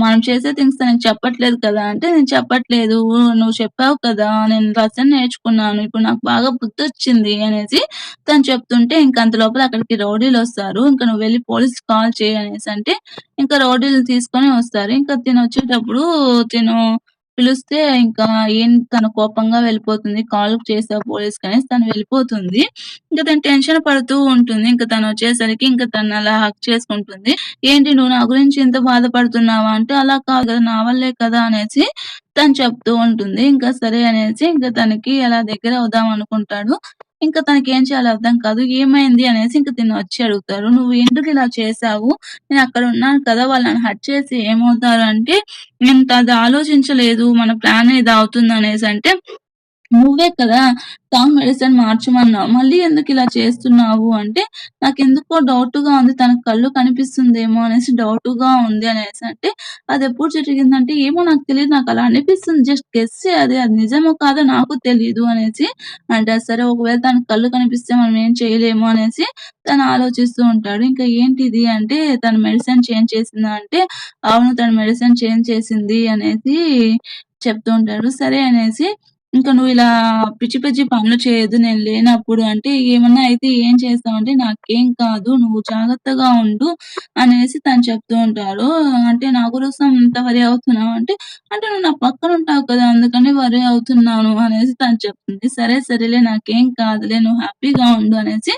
మనం చేసే థింగ్స్ తనకి చెప్పట్లేదు కదా! అంటే, నేను చెప్పట్లేదు. నువ్వు చెప్పావు కదా! నేను లెసన్ నేర్చుకున్నాను. ఇప్పుడు నాకు బాగా బుద్ధొచ్చింది అనేసి తను చెప్తుంటే, ఇంక అంత లోపల అక్కడికి రౌడీలొస్తారు. ఇంక నువ్వు వెళ్లి పోలీస్‌కి కాల్ చెయి అనేసంటే, ఇంక రౌడీలు తీసుకొని వస్తారు. ఇంక తినొచ్చేటప్పుడు తిను పిలిస్తే ఇంకా తను కోపంగా వెళ్ళిపోతుంది. కాల్ చేసావు పోలీస్‌కనేసి తను వెళ్ళిపోతుంది. ఇంక తను టెన్షన్ పడుతూ ఉంటుంది. ఇంక తనొచ్చేసరికి ఇంక తనలా హగ్ చేసుకుంటుంది. ఏంటి నువ్వు నా గురించి ఇంత బాధపడుతున్నావా? అంటే అలా కాదు కదా! నా వల్లే కదా! అనేసి తను చెప్తూ ఉంటుంది. ఇంకా సరే అనేసి ఇంక తనకి అలా దగ్గరవుదాం అనుకుంటాడు. ఇంక తనకేం చేయాలో అర్థం కాదు. ఏమైంది అనేసి ఇంక తినొచ్చి అడుగుతారు. "నువ్వు ఎందుకిలా చేశావు? నేనక్కడ ఉన్నాను కదా! వాళ్ళు నన్ను హర్ట్ చేసి ఏమవుతారు" అంటే అది ఆలోచించలేదు. మన ప్లాన్ ఇది అవుతుందనేసంటే, నువ్వే కదా టామ్ మెడిసిన్ మార్చమన్నావు. మళ్ళీ ఎందుకిలా చేస్తున్నావు అంటే, నాకెందుకో డౌట్‌గా ఉంది. తనకు కళ్ళు కనిపిస్తుందేమో అనేసి డౌట్‌గా ఉంది అనేసంటే, అదెప్పుడు జరిగిందంటే, ఏమో నాకు తెలీదు. నాకలా అనిపిస్తుంది. జస్ట్ గెస్ చెయి అది. అది నిజమో కాదో నాకు తెలీదు అనేసి అంటారు. సరే ఒకవేళ తనకు కళ్ళు కనిపిస్తే మనం ఏం చేయలేము అనేసి తను ఆలోచిస్తూ ఉంటాడు. ఇంకా ఏంటిది అంటే, తను మెడిసిన్ చేంజ్ చేసిందా అంటే, అవును తను మెడిసిన్ చేంజ్ చేసింది అనేసి చెప్తూ ఉంటాడు. సరే అనేసి ఇంక నువ్విలా పిచ్చి పిచ్చి పనులు చేయొద్దు నేను లేనప్పుడు అంటే, ఏమన్నా అయితే ఏం చేస్తావంటే, నాకేం కాదు నువ్వు జాగ్రత్తగా ఉండు అనేసి తను చెప్తూ ఉంటాడు. అంటే నా కోసం ఇంత వరీ అవుతున్నావు అంటే, అంటే నువ్వు నా పక్కన ఉంటావు కదా! అందుకని వరీ అవుతున్నాను అనేసి తను చెప్తుంది. సరే సరేలే నాకేం కాదులే నువ్వు హ్యాపీగా ఉండు అనేసి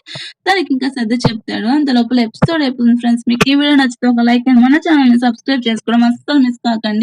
తనకింకా సర్ది చెప్తాడు. అంతలోపల ఎపిసోడ్ అయిపోతుంది ఫ్రెండ్స్. మీకు ఈ వీడియో నచ్చితే ఒక లైక్ అండ్ మన ఛానెల్‌ని సబ్స్క్రైబ్ చేసుకోవడం అస్సలు మిస్ కాకండి.